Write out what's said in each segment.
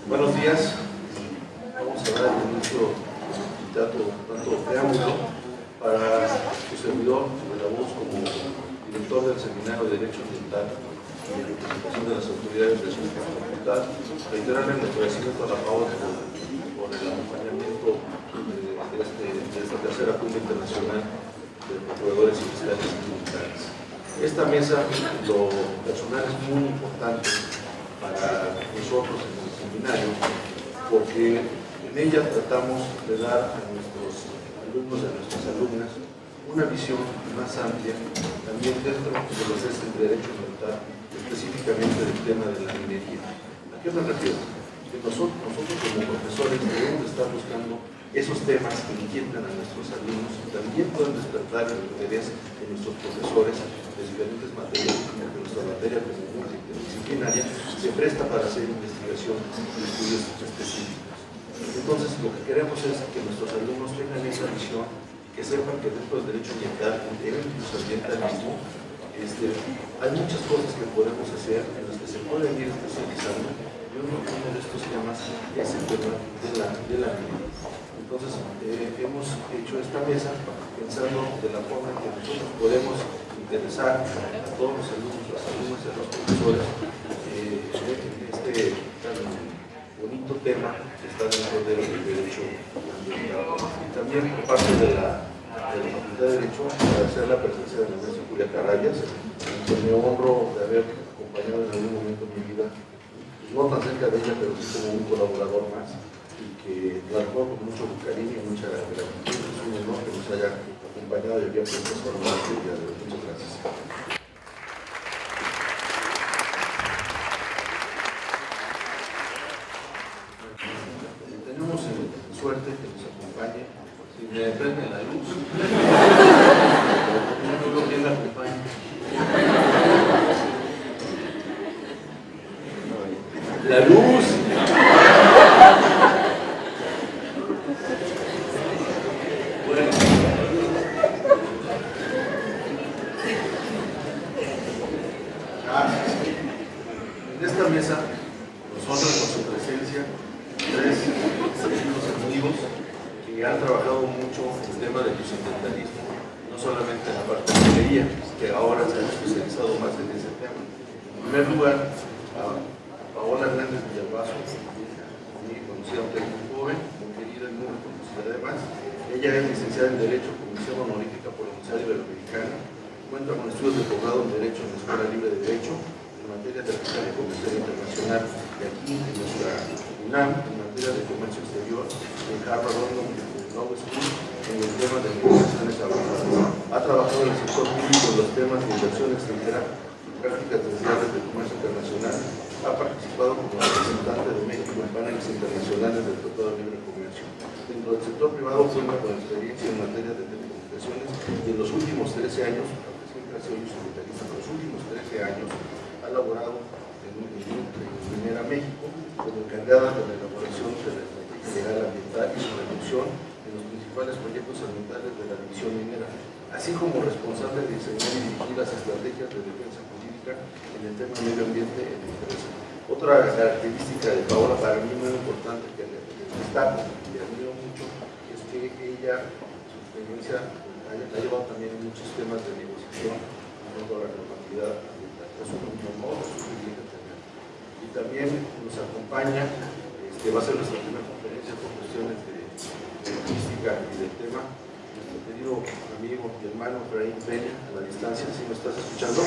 Buenos días. Vamos a dar inicio tanto preámbulo para su servidor de la voz como director del Seminario de Derecho Ambiental y de representación de las autoridades de su facultad, reiterarle nuestro agradecimiento a la FAO por el acompañamiento de esta tercera Cumbre Internacional de Proveedores Industriales y Militares. Esta mesa, lo personal, es muy importante para nosotros en el seminario, porque en ella tratamos de dar a nuestros alumnos y a nuestras alumnas una visión más amplia, también dentro de lo que es el derecho ambiental, específicamente del tema de la minería. ¿A qué me refiero? Que nosotros como profesores debemos estar buscando esos temas que inquietan a nuestros alumnos y también pueden despertar el interés de nuestros profesores de diferentes materias, porque nuestra materia interdisciplinaria se presta para hacer investigación y estudios específicos. Entonces, lo que queremos es que nuestros alumnos tengan esa visión, que sepan que dentro del derecho ambiental, en el ambientalismo, hay muchas cosas que podemos hacer en las que se pueden ir especializando, y uno de estos temas es el tema de la minería. Entonces, hemos hecho esta mesa pensando de la forma en que nosotros podemos interesar a todos los alumnos, las alumnas y a los profesores este tan bonito tema que está dentro del derecho ambiental. Y también por parte de la Facultad de Derecho, agradecer la presencia de la maestra Julia Carayas, que me honro de haber acompañado en algún momento de mi vida, no tan cerca de ella, pero sí como un colaborador más, y que la recuerdo con mucho cariño y mucha gratitud. Es un honor que nos haya acompañado y había puesto a saludar el día de hoy. Muchas gracias. Tenemos suerte que nos acompañe. Si me prende la luz, no creo que la acompañe. La luz. Bueno. Gracias. En esta mesa nos honra con su presencia tres amigos que han trabajado mucho en el tema del bioambientalismo, no solamente en la parte de minería, que ahora se han especializado más en ese tema. En primer lugar, Paola Hernández Villalbazo, muy conocida aunque muy joven, muy querida y muy reconocida además. Ella es licenciada en Derecho, Comisión Honorífica por la Universidad Iberoamericana, cuenta con estudios de posgrado en Derecho en la Escuela Libre de Derecho, en materia de arbitraje comercial internacional, y aquí en nuestra UNAM, en materia de comercio exterior, en Harvard London Law School, en el tema de negociaciones avanzadas. Ha trabajado en el sector público en los temas de inversión extranjera y prácticas terciarias de comercio internacional. Ha participado como representante de México en paneles internacionales del Tratado de Libre Comercio. Dentro del sector privado cuenta con experiencia en materia de telecomunicaciones y en los últimos 13 años, aunque siempre ha sido sindicalista, en los últimos 13 años ha laborado en Minera México como encargada de la elaboración de la estrategia legal ambiental y su reducción en los principales proyectos ambientales de la división minera, así como responsable de diseñar y dirigir las estrategias de defensa jurídica en el tema medio ambiente en la empresa. Otra característica de Paola, para mí muy importante, que destaco y admiro mucho, es que ella, su experiencia, ha llevado también en muchos temas de negociación en cuanto a la normatividad ambiental. Es un honor, es un privilegio tener. Y también nos acompaña, va a ser nuestra primera conferencia por cuestiones de logística y del tema, nuestro querido amigo y hermano Efraín Peña, a la distancia. ¿Sí me estás escuchando?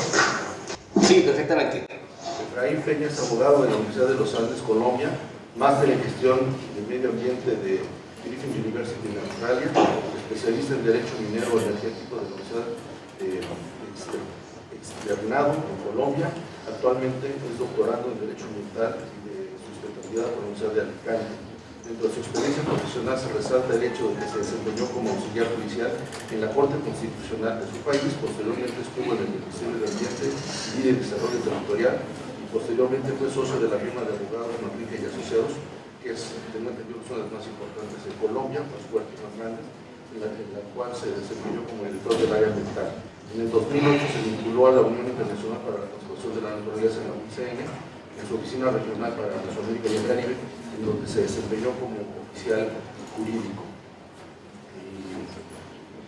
Sí, perfectamente. Efraín Peña es abogado de la Universidad de los Andes, Colombia, máster en gestión del medio ambiente de Griffith University en Australia, especialista en derecho minero energético de la Universidad Externado en Colombia. Actualmente es doctorando en derecho ambiental y de sustentabilidad por la Universidad de Alicante. Dentro de su experiencia profesional se resalta el hecho de que se desempeñó como auxiliar judicial en la Corte Constitucional de su país. Posteriormente estuvo en el Ministerio de Ambiente y de Desarrollo Territorial, y posteriormente fue socio de la firma de abogados Manrique y Asociados, que es, tengo entendido, una de las más importantes en Colombia, más fuerte y más grande, en la cual se desempeñó como director del área ambiental. En el 2008 se vinculó a la Unión Internacional para la Conservación de la Naturaleza en la UICN, en su oficina regional para Mesoamérica y el Caribe, en donde se desempeñó como oficial jurídico. Y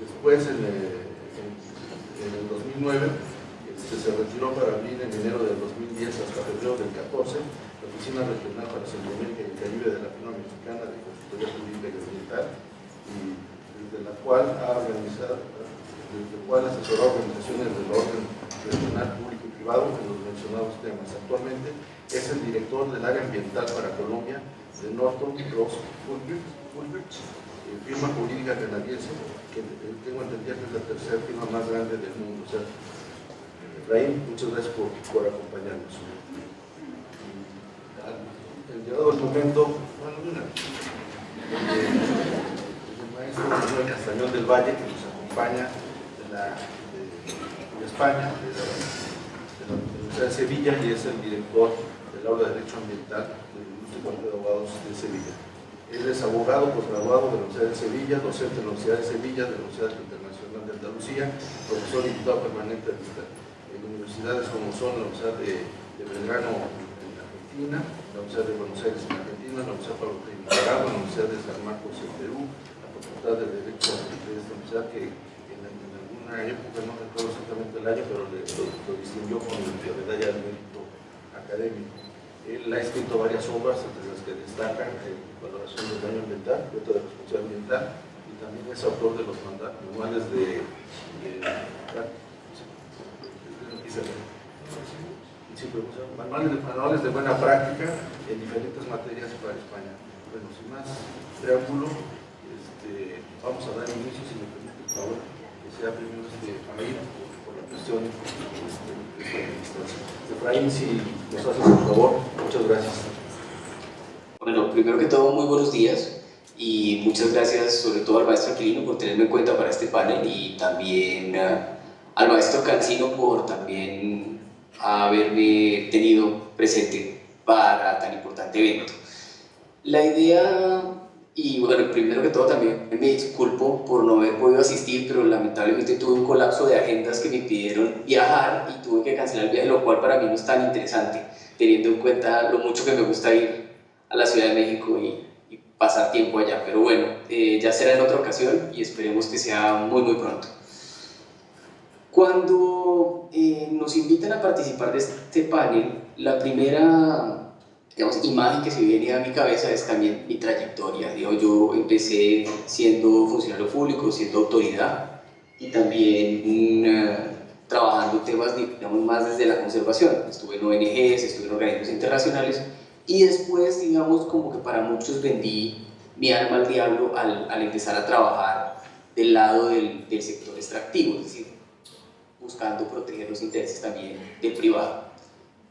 después, en el 2009, se retiró para abrir en enero del 2010 hasta febrero del 14 la Oficina Regional para Centroamérica y el Caribe de la Firma Mexicana de Consultoría Jurídica y Ambiental, y desde la cual asesoró organizaciones del orden regional, público y privado en los mencionados temas. Actualmente es el director del área ambiental para Colombia de Norton Rose Fulbright, firma jurídica canadiense, que tengo entendido que es la tercera firma más grande del mundo. O sea, Efraín, muchas gracias por acompañarnos. Llegado el momento, el maestro Manuel Castañón del Valle, que nos acompaña de España, de la Universidad de Sevilla, y es el director del Aula de Derecho Ambiental del Ilustre Colegio de Abogados de Sevilla. Él es abogado posgraduado de la Universidad de Sevilla, docente de la Universidad de Sevilla, de la Universidad Internacional de Andalucía, profesor invitado permanente en universidades como son la Universidad de Belgrano en Argentina, la Universidad de Buenos Aires en Argentina, la Universidad Pablo Freire en Nicaragua, la Universidad de San Marcos en Perú, la Facultad de Derecho de esta universidad, que en alguna época, no recuerdo exactamente el año, pero lo distinguió con la medalla del mérito académico. Él ha escrito varias obras, entre las que destacan Valoración del Daño Ambiental, Veto de Responsabilidad Ambiental, y también es autor de los manuales manuales de buena práctica en diferentes materias para España. Bueno, sin más preámbulo, vamos a dar inicio, si me permite, por favor, que sea primero Efraín, por la cuestión de esta administración. Efraín, si nos haces el favor, muchas gracias. Bueno, primero que todo, muy buenos días y muchas gracias sobre todo al maestro Aquilino por tenerme en cuenta para este panel, y también al maestro Cancino por también haberme tenido presente para tan importante evento. La idea, y bueno, primero que todo también me disculpo por no haber podido asistir, pero lamentablemente tuve un colapso de agendas que me impidieron viajar y tuve que cancelar el viaje, lo cual para mí no es tan interesante, teniendo en cuenta lo mucho que me gusta ir a la Ciudad de México y pasar tiempo allá. Pero bueno, ya será en otra ocasión y esperemos que sea muy pronto. Cuando nos invitan a participar de este panel, la primera, digamos, imagen que se viene a mi cabeza es también mi trayectoria. Yo empecé siendo funcionario público, siendo autoridad, y también trabajando temas, digamos, más desde la conservación. Estuve en ONGs, estuve en organismos internacionales, y después, digamos, como que para muchos vendí mi alma al diablo al empezar a trabajar del lado del sector extractivo, es decir, buscando proteger los intereses también del privado.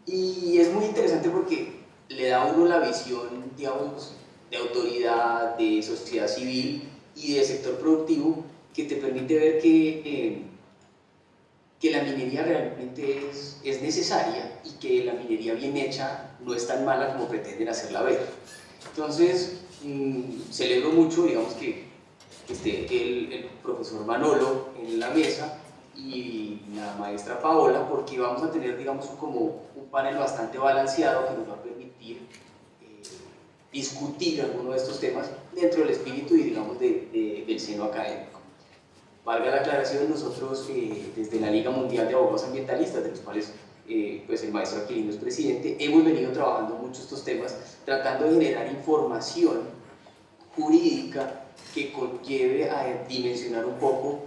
Y es muy interesante porque le da a uno la visión, digamos, de autoridad, de sociedad civil y de sector productivo, que te permite ver que la minería realmente es necesaria, y que la minería bien hecha no es tan mala como pretenden hacerla ver. Entonces, celebro mucho, digamos, que esté el profesor Manolo en la mesa y la maestra Paola, porque vamos a tener, digamos, como un panel bastante balanceado que nos va a permitir discutir algunos de estos temas dentro del espíritu y, digamos, del seno académico. Valga la aclaración, nosotros desde la Liga Mundial de Abogados Ambientalistas, de los cuales pues el maestro Aquilino es presidente, hemos venido trabajando mucho estos temas, tratando de generar información jurídica que conlleve a dimensionar un poco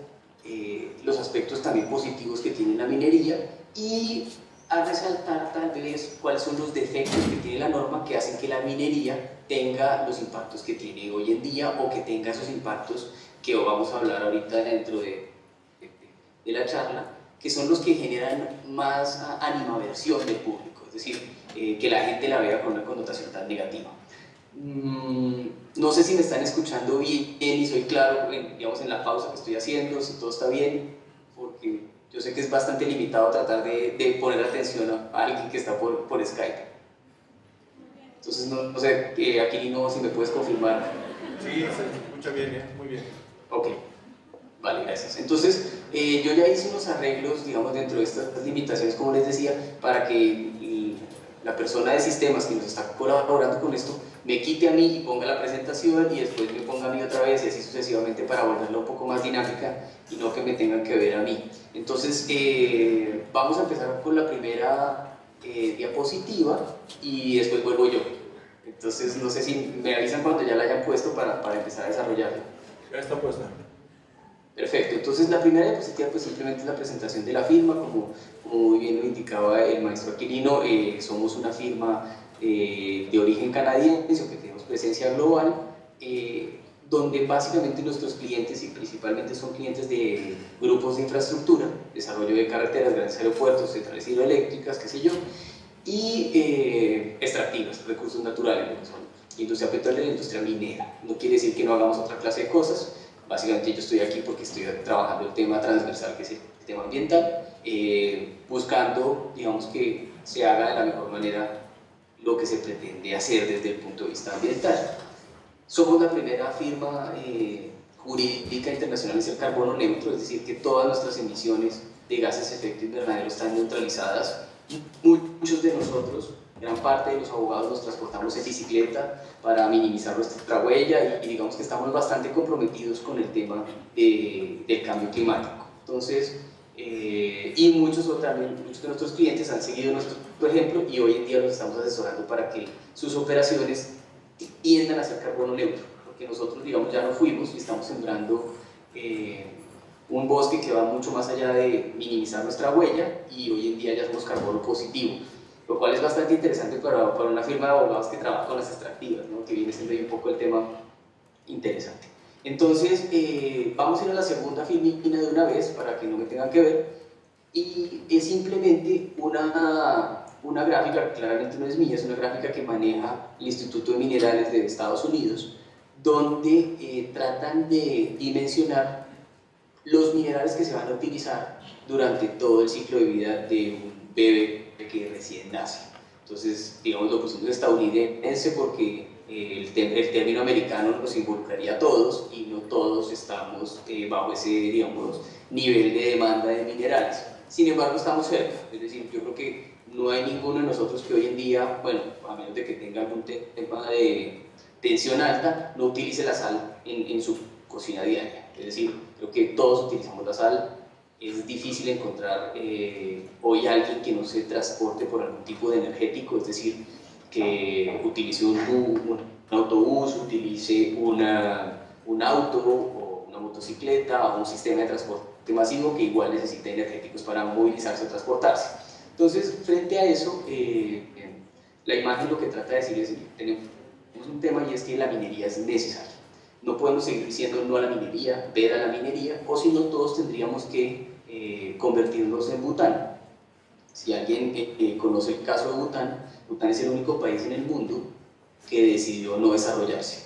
los aspectos también positivos que tiene la minería, y a resaltar tal vez cuáles son los defectos que tiene la norma que hacen que la minería tenga los impactos que tiene hoy en día, o que tenga esos impactos que vamos a hablar ahorita dentro de la charla, que son los que generan más animaversión del público, es decir, que la gente la vea con una connotación tan negativa. No sé si me están escuchando bien y soy claro, digamos, en la pausa que estoy haciendo, si todo está bien, porque yo sé que es bastante limitado tratar de poner atención a alguien que está por Skype. Entonces, no sé, Aquilino, si me puedes confirmar. Sí, se escucha bien, muy bien. Ok, vale, gracias. Entonces, yo ya hice unos arreglos, digamos, dentro de estas limitaciones, como les decía, para que la persona de sistemas que nos está colaborando con esto me quite a mí y ponga la presentación y después me ponga a mí otra vez y así sucesivamente para volverla un poco más dinámica y no que me tengan que ver a mí. Entonces vamos a empezar con la primera diapositiva y después vuelvo yo. Entonces no sé si me avisan cuando ya la hayan puesto para empezar a desarrollarla. Ya está puesta. Perfecto, entonces la primera diapositiva pues simplemente es la presentación de la firma, como muy bien lo indicaba el maestro Aquilino, somos una firma de origen canadiense, que tenemos presencia global, donde básicamente nuestros clientes, y principalmente son clientes de grupos de infraestructura, desarrollo de carreteras, grandes aeropuertos, centrales hidroeléctricas, qué sé yo, y extractivas, recursos naturales, lo que son industria petrolera, industria minera. No quiere decir que no hagamos otra clase de cosas. Básicamente yo estoy aquí porque estoy trabajando el tema transversal, que es el tema ambiental, buscando, digamos, que se haga de la mejor manera lo que se pretende hacer desde el punto de vista ambiental. Somos la primera firma jurídica internacional en ser carbono neutro, es decir, que todas nuestras emisiones de gases de efecto invernadero están neutralizadas. Muchos de nosotros, gran parte de los abogados, nos transportamos en bicicleta para minimizar nuestra huella y digamos que estamos bastante comprometidos con el tema del cambio climático. Entonces, y muchos de nuestros clientes han seguido nuestro ejemplo y hoy en día los estamos asesorando para que sus operaciones tiendan a ser carbono neutro, porque nosotros, digamos, ya no fuimos y estamos sembrando un bosque que va mucho más allá de minimizar nuestra huella y hoy en día ya somos carbono positivo, lo cual es bastante interesante para una firma de abogados que trabaja con las extractivas, ¿no? Que viene siendo ahí un poco el tema interesante. Entonces, vamos a ir a la segunda filmina de una vez para que no me tengan que ver, y es simplemente una gráfica, que claramente no es mía, es una gráfica que maneja el Instituto de Minerales de Estados Unidos, donde tratan de dimensionar los minerales que se van a utilizar durante todo el ciclo de vida de un bebé que recién nace. Entonces, digamos, lo pusimos estadounidense porque el término americano nos involucraría a todos y no todos estamos bajo ese, digamos, nivel de demanda de minerales. Sin embargo, estamos cerca, es decir, yo creo que no hay ninguno de nosotros que hoy en día, bueno, a menos de que tenga algún tema de tensión alta, no utilice la sal en su cocina diaria. Es decir, creo que todos utilizamos la sal. Es difícil encontrar hoy alguien que no se transporte por algún tipo de energético, es decir, que utilice un autobús, utilice un auto o una motocicleta o un sistema de transporte masivo que igual necesita energéticos para movilizarse o transportarse. Entonces, frente a eso, la imagen lo que trata de decir es: tenemos un tema y es que la minería es necesaria. No podemos seguir diciendo no a la minería, ver a la minería, o si no, todos tendríamos que convertirnos en Bután. Si alguien conoce el caso de Bután, Bután es el único país en el mundo que decidió no desarrollarse.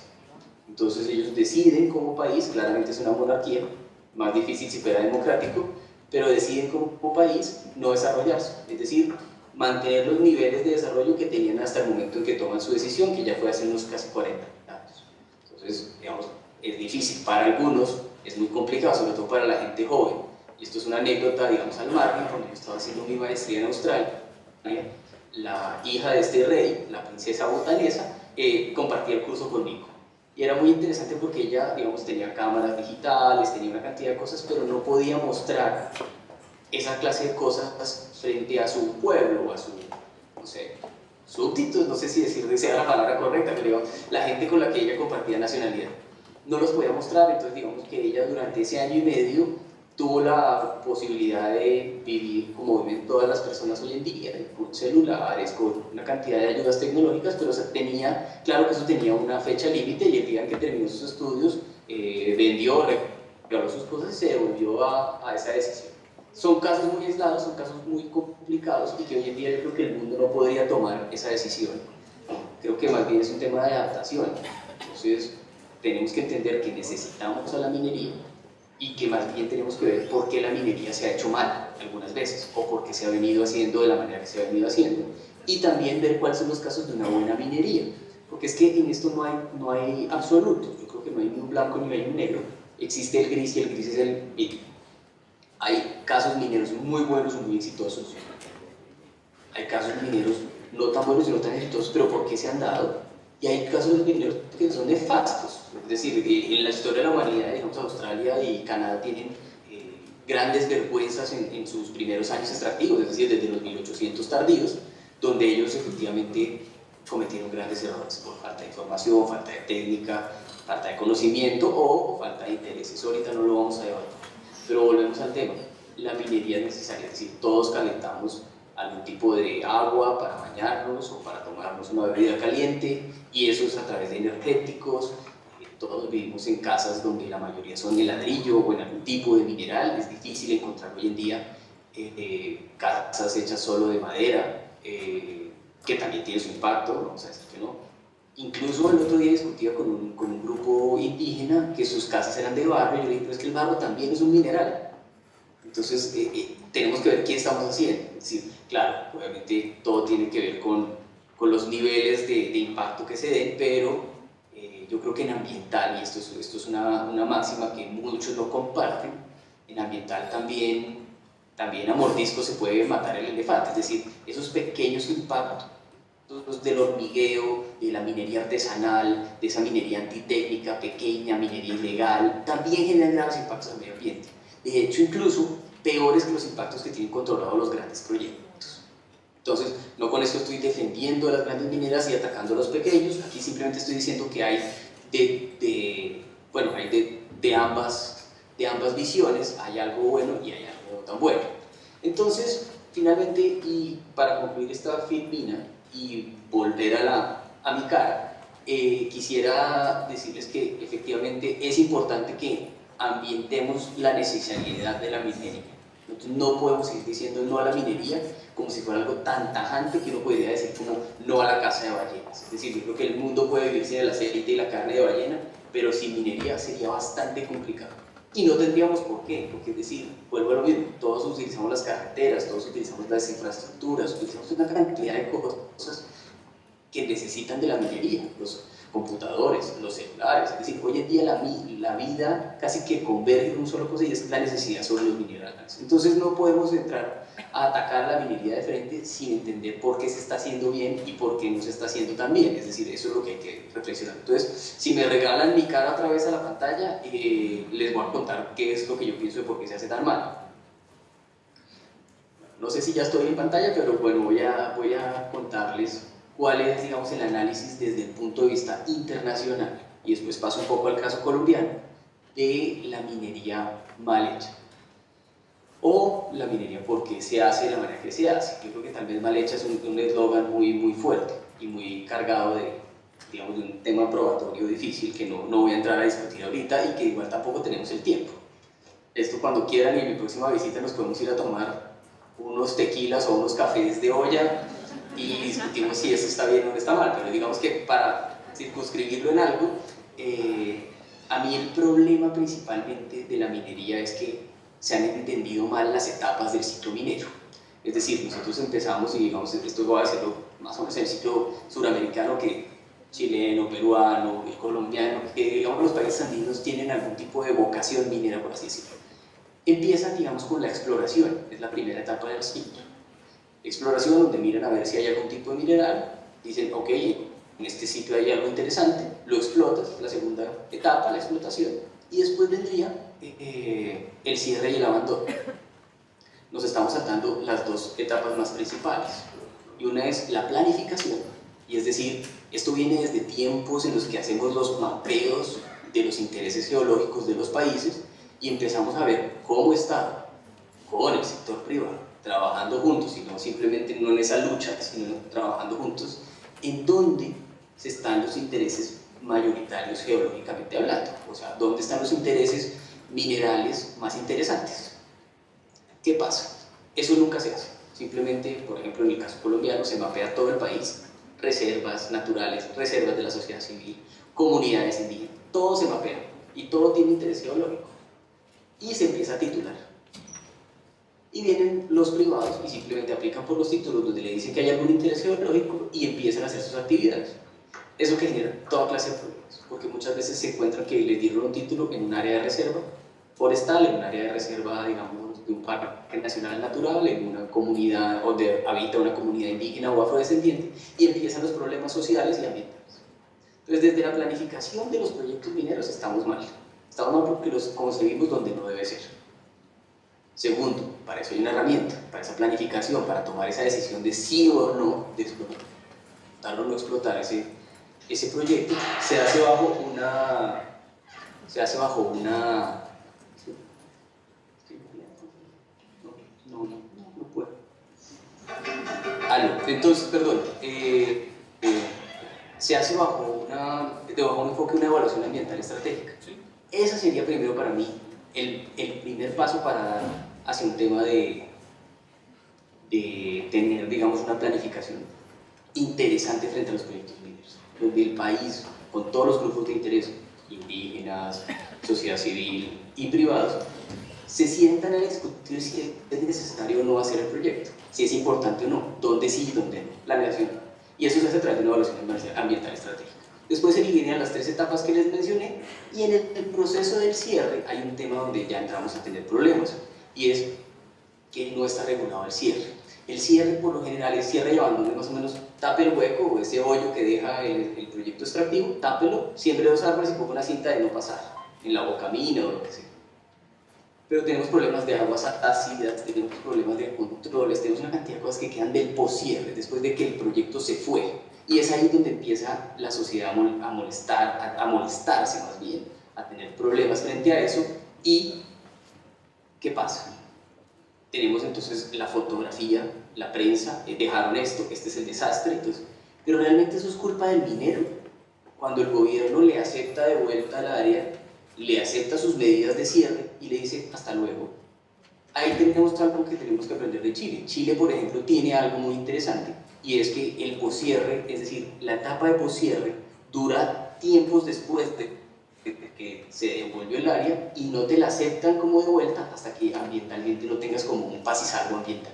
Entonces ellos deciden como país, claramente es una monarquía, más difícil si fuera democrático, pero deciden como país no desarrollarse, es decir, mantener los niveles de desarrollo que tenían hasta el momento en que toman su decisión, que ya fue hace unos casi 40 años. Entonces, digamos, es difícil para algunos, es muy complicado, sobre todo para la gente joven. Y esto es una anécdota, digamos, al margen, cuando yo estaba haciendo mi maestría en Australia, la hija de este rey, la princesa botanesa, compartía el curso conmigo. Y era muy interesante porque ella, digamos, tenía cámaras digitales, tenía una cantidad de cosas, pero no podía mostrar esa clase de cosas frente a su pueblo, a su, no sé, súbditos, no sé si sea la palabra correcta, pero digamos, la gente con la que ella compartía nacionalidad. No los podía mostrar, entonces digamos que ella durante ese año y medio tuvo la posibilidad de vivir como viven todas las personas hoy en día, con celulares, con una cantidad de ayudas tecnológicas, pero tenía, claro que eso tenía una fecha límite y el día en que terminó sus estudios vendió, regaló sus cosas y se devolvió a esa decisión. Son casos muy aislados, son casos muy complicados y que hoy en día yo creo que el mundo no podría tomar esa decisión. Creo que más bien es un tema de adaptación. Entonces tenemos que entender que necesitamos a la minería y que más bien tenemos que ver por qué la minería se ha hecho mal algunas veces o por qué se ha venido haciendo de la manera que se ha venido haciendo, y también ver cuáles son los casos de una buena minería, porque es que en esto no hay absoluto. Yo creo que no hay ni un blanco ni hay un negro, existe el gris y el gris es el medio. Hay casos mineros muy buenos y muy exitosos, hay casos mineros no tan buenos y no tan exitosos, pero ¿por qué se han dado? Y hay casos de mineros que son nefastos, es decir, en la historia de la humanidad, digamos, Australia y Canadá tienen grandes vergüenzas en sus primeros años extractivos, es decir, desde los 1800 tardíos, donde ellos efectivamente cometieron grandes errores por falta de información, falta de técnica, falta de conocimiento o falta de intereses. Ahorita no lo vamos a debatir, pero volvemos al tema. La minería es necesaria, es decir, todos calentamos algún tipo de agua para bañarnos o para tomarnos una bebida caliente, y eso es a través de energéticos. Todos vivimos en casas donde la mayoría son de ladrillo o en algún tipo de mineral. Es difícil encontrar hoy en día casas hechas solo de madera, que también tiene su impacto, no vamos a decir que no. Incluso el otro día discutía con un grupo indígena que sus casas eran de barro, y yo le dije, pero es que el barro también es un mineral. Entonces tenemos que ver qué estamos haciendo. Es decir, claro, obviamente todo tiene que ver con los niveles de impacto que se den, pero yo creo que en ambiental, y esto es una máxima que muchos no comparten, en ambiental también a mordisco se puede matar el elefante, es decir, esos pequeños impactos del hormigueo, de la minería artesanal, de esa minería antitécnica, pequeña, minería ilegal, también generan graves impactos al medio ambiente. De hecho, incluso peores que los impactos que tienen controlados los grandes proyectos. Entonces, no con esto estoy defendiendo a las grandes mineras y atacando a los pequeños, aquí simplemente estoy diciendo que hay de ambas visiones, hay algo bueno y hay algo no tan bueno. Entonces, finalmente, y para concluir esta filmina y volver a mi cara, quisiera decirles que efectivamente es importante que ambientemos la necesidad de la minería. Nosotros no podemos seguir diciendo no a la minería como si fuera algo tan tajante que uno podría decir como no a la caza de ballenas. Es decir, yo creo que el mundo puede vivir sin el aceite y la carne de ballena, pero sin minería sería bastante complicado. Y no tendríamos por qué, porque es decir, vuelvo a lo mismo, todos utilizamos las carreteras, todos utilizamos las infraestructuras, utilizamos una cantidad de cosas que necesitan de la minería, los computadores, los celulares. Es decir, hoy en día la vida casi que converge en una sola cosa, y es la necesidad sobre los minerales. Entonces no podemos entrar a atacar la minería de frente sin entender por qué se está haciendo bien y por qué no se está haciendo tan bien. Es decir, eso es lo que hay que reflexionar. Entonces, si me regalan mi cara otra vez a la pantalla, les voy a contar qué es lo que yo pienso de por qué se hace tan mal. No sé si ya estoy en pantalla, pero bueno, voy a contarles cuál es, digamos, el análisis desde el punto de vista internacional, y después paso un poco al caso colombiano, de la minería mal hecha, o la minería porque se hace de la manera que se hace. Yo creo que tal vez mal hecha es un eslogan muy fuerte y muy cargado de, digamos, de un tema probatorio difícil que no voy a entrar a discutir ahorita, y que igual tampoco tenemos el tiempo. Esto, cuando quieran, y en mi próxima visita nos podemos ir a tomar unos tequilas o unos cafés de olla y discutimos si eso está bien o no está mal, pero digamos que para circunscribirlo en algo, a mí el problema principalmente de la minería es que se han entendido mal las etapas del ciclo minero. Es decir, nosotros empezamos, y digamos, esto voy a hacerlo más o menos en el ciclo suramericano, que chileno, peruano, el colombiano, que digamos los países andinos tienen algún tipo de vocación minera, por así decirlo. Empiezan, digamos, con la exploración, es la primera etapa del ciclo. Exploración, donde miran a ver si hay algún tipo de mineral, dicen, ok, en este sitio hay algo interesante, lo explotas, la segunda etapa, la explotación, y después vendría el cierre y el abandono. Nos estamos saltando las dos etapas más principales, y una es la planificación, y es decir, esto viene desde tiempos en los que hacemos los mapeos de los intereses geológicos de los países, y empezamos a ver cómo está con el sector privado, trabajando juntos, y no simplemente no en esa lucha, sino trabajando juntos, en dónde se están los intereses mayoritarios geológicamente hablando, o sea, dónde están los intereses minerales más interesantes. ¿Qué pasa? Eso nunca se hace. Simplemente, por ejemplo, en el caso colombiano, se mapea todo el país, reservas naturales, reservas de la sociedad civil, comunidades indígenas, todo se mapea y todo tiene interés geológico, y se empieza a titular. Y vienen los privados y simplemente aplican por los títulos donde le dicen que hay algún interés geológico y empiezan a hacer sus actividades. Eso que genera toda clase de problemas, porque muchas veces se encuentran que les dieron un título en un área de reserva, forestal, en un área de reserva, digamos, de un parque nacional natural, en una comunidad donde habita una comunidad indígena o afrodescendiente, y empiezan los problemas sociales y ambientales. Entonces, desde la planificación de los proyectos mineros estamos mal. Estamos mal porque los concebimos donde no debe ser. Segundo, para eso hay una herramienta, para esa planificación, para tomar esa decisión de sí o no de explotar, o no explotar ese proyecto, se hace bajo una... No puedo. No. Entonces, perdón, se hace bajo un enfoque de una evaluación ambiental estratégica. Sí. Ese sería primero para mí el primer paso para dar hacia un tema de tener, digamos, una planificación interesante frente a los proyectos mineros, donde el país, con todos los grupos de interés, indígenas, sociedad civil y privados, se sientan a discutir si es necesario o no hacer el proyecto, si es importante o no, dónde sí y dónde no, planeación. Y eso se hace a través de una evaluación ambiental estratégica. Después se eliminan las 3 etapas que les mencioné, y en el proceso del cierre hay un tema donde ya entramos a tener problemas, y es que no está regulado el cierre. El cierre, por lo general, el cierre de abandono, más o menos tape el hueco o ese hoyo que deja el proyecto extractivo, tápelo, siembre 2 árboles y ponga una cinta de no pasar en la bocamina o lo que sea. Pero tenemos problemas de aguas ácidas, tenemos problemas de controles, tenemos una cantidad de cosas que quedan del poscierre, después de que el proyecto se fue. Y es ahí donde empieza la sociedad a molestarse más bien, a tener problemas frente a eso. ¿Y qué pasa? Tenemos entonces la fotografía, la prensa, dejaron esto, este es el desastre, entonces, pero realmente eso es culpa del minero. Cuando el gobierno le acepta de vuelta al área, le acepta sus medidas de cierre y le dice hasta luego. Ahí tenemos algo que tenemos que aprender de Chile. Chile, por ejemplo, tiene algo muy interesante, y es que el poscierre, es decir, la etapa de poscierre, dura tiempos después de que se devolvió el área, y no te la aceptan como de vuelta hasta que ambientalmente lo tengas como un paz y salvo ambiental.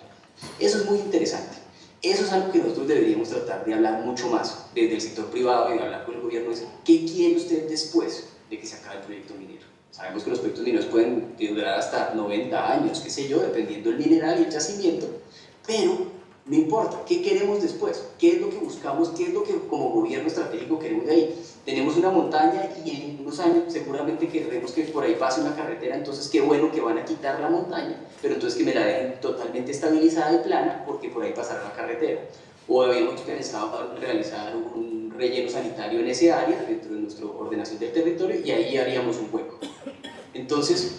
Eso es muy interesante. Eso es algo que nosotros deberíamos tratar de hablar mucho más desde el sector privado y de hablar con el gobierno. Es, ¿qué quiere usted después de que se acabe el proyecto minero? Sabemos que los proyectos mineros pueden durar hasta 90 años, qué sé yo, dependiendo del mineral y el yacimiento, pero no importa, ¿qué queremos después? ¿Qué es lo que buscamos? ¿Qué es lo que como gobierno estratégico queremos de ahí? Tenemos una montaña y en unos años seguramente queremos que por ahí pase una carretera, entonces qué bueno que van a quitar la montaña, pero entonces que me la dejen totalmente estabilizada y plana porque por ahí pasará la carretera. O habíamos pensado realizar un relleno sanitario en ese área, dentro de nuestra ordenación del territorio, y ahí haríamos un hueco. Entonces,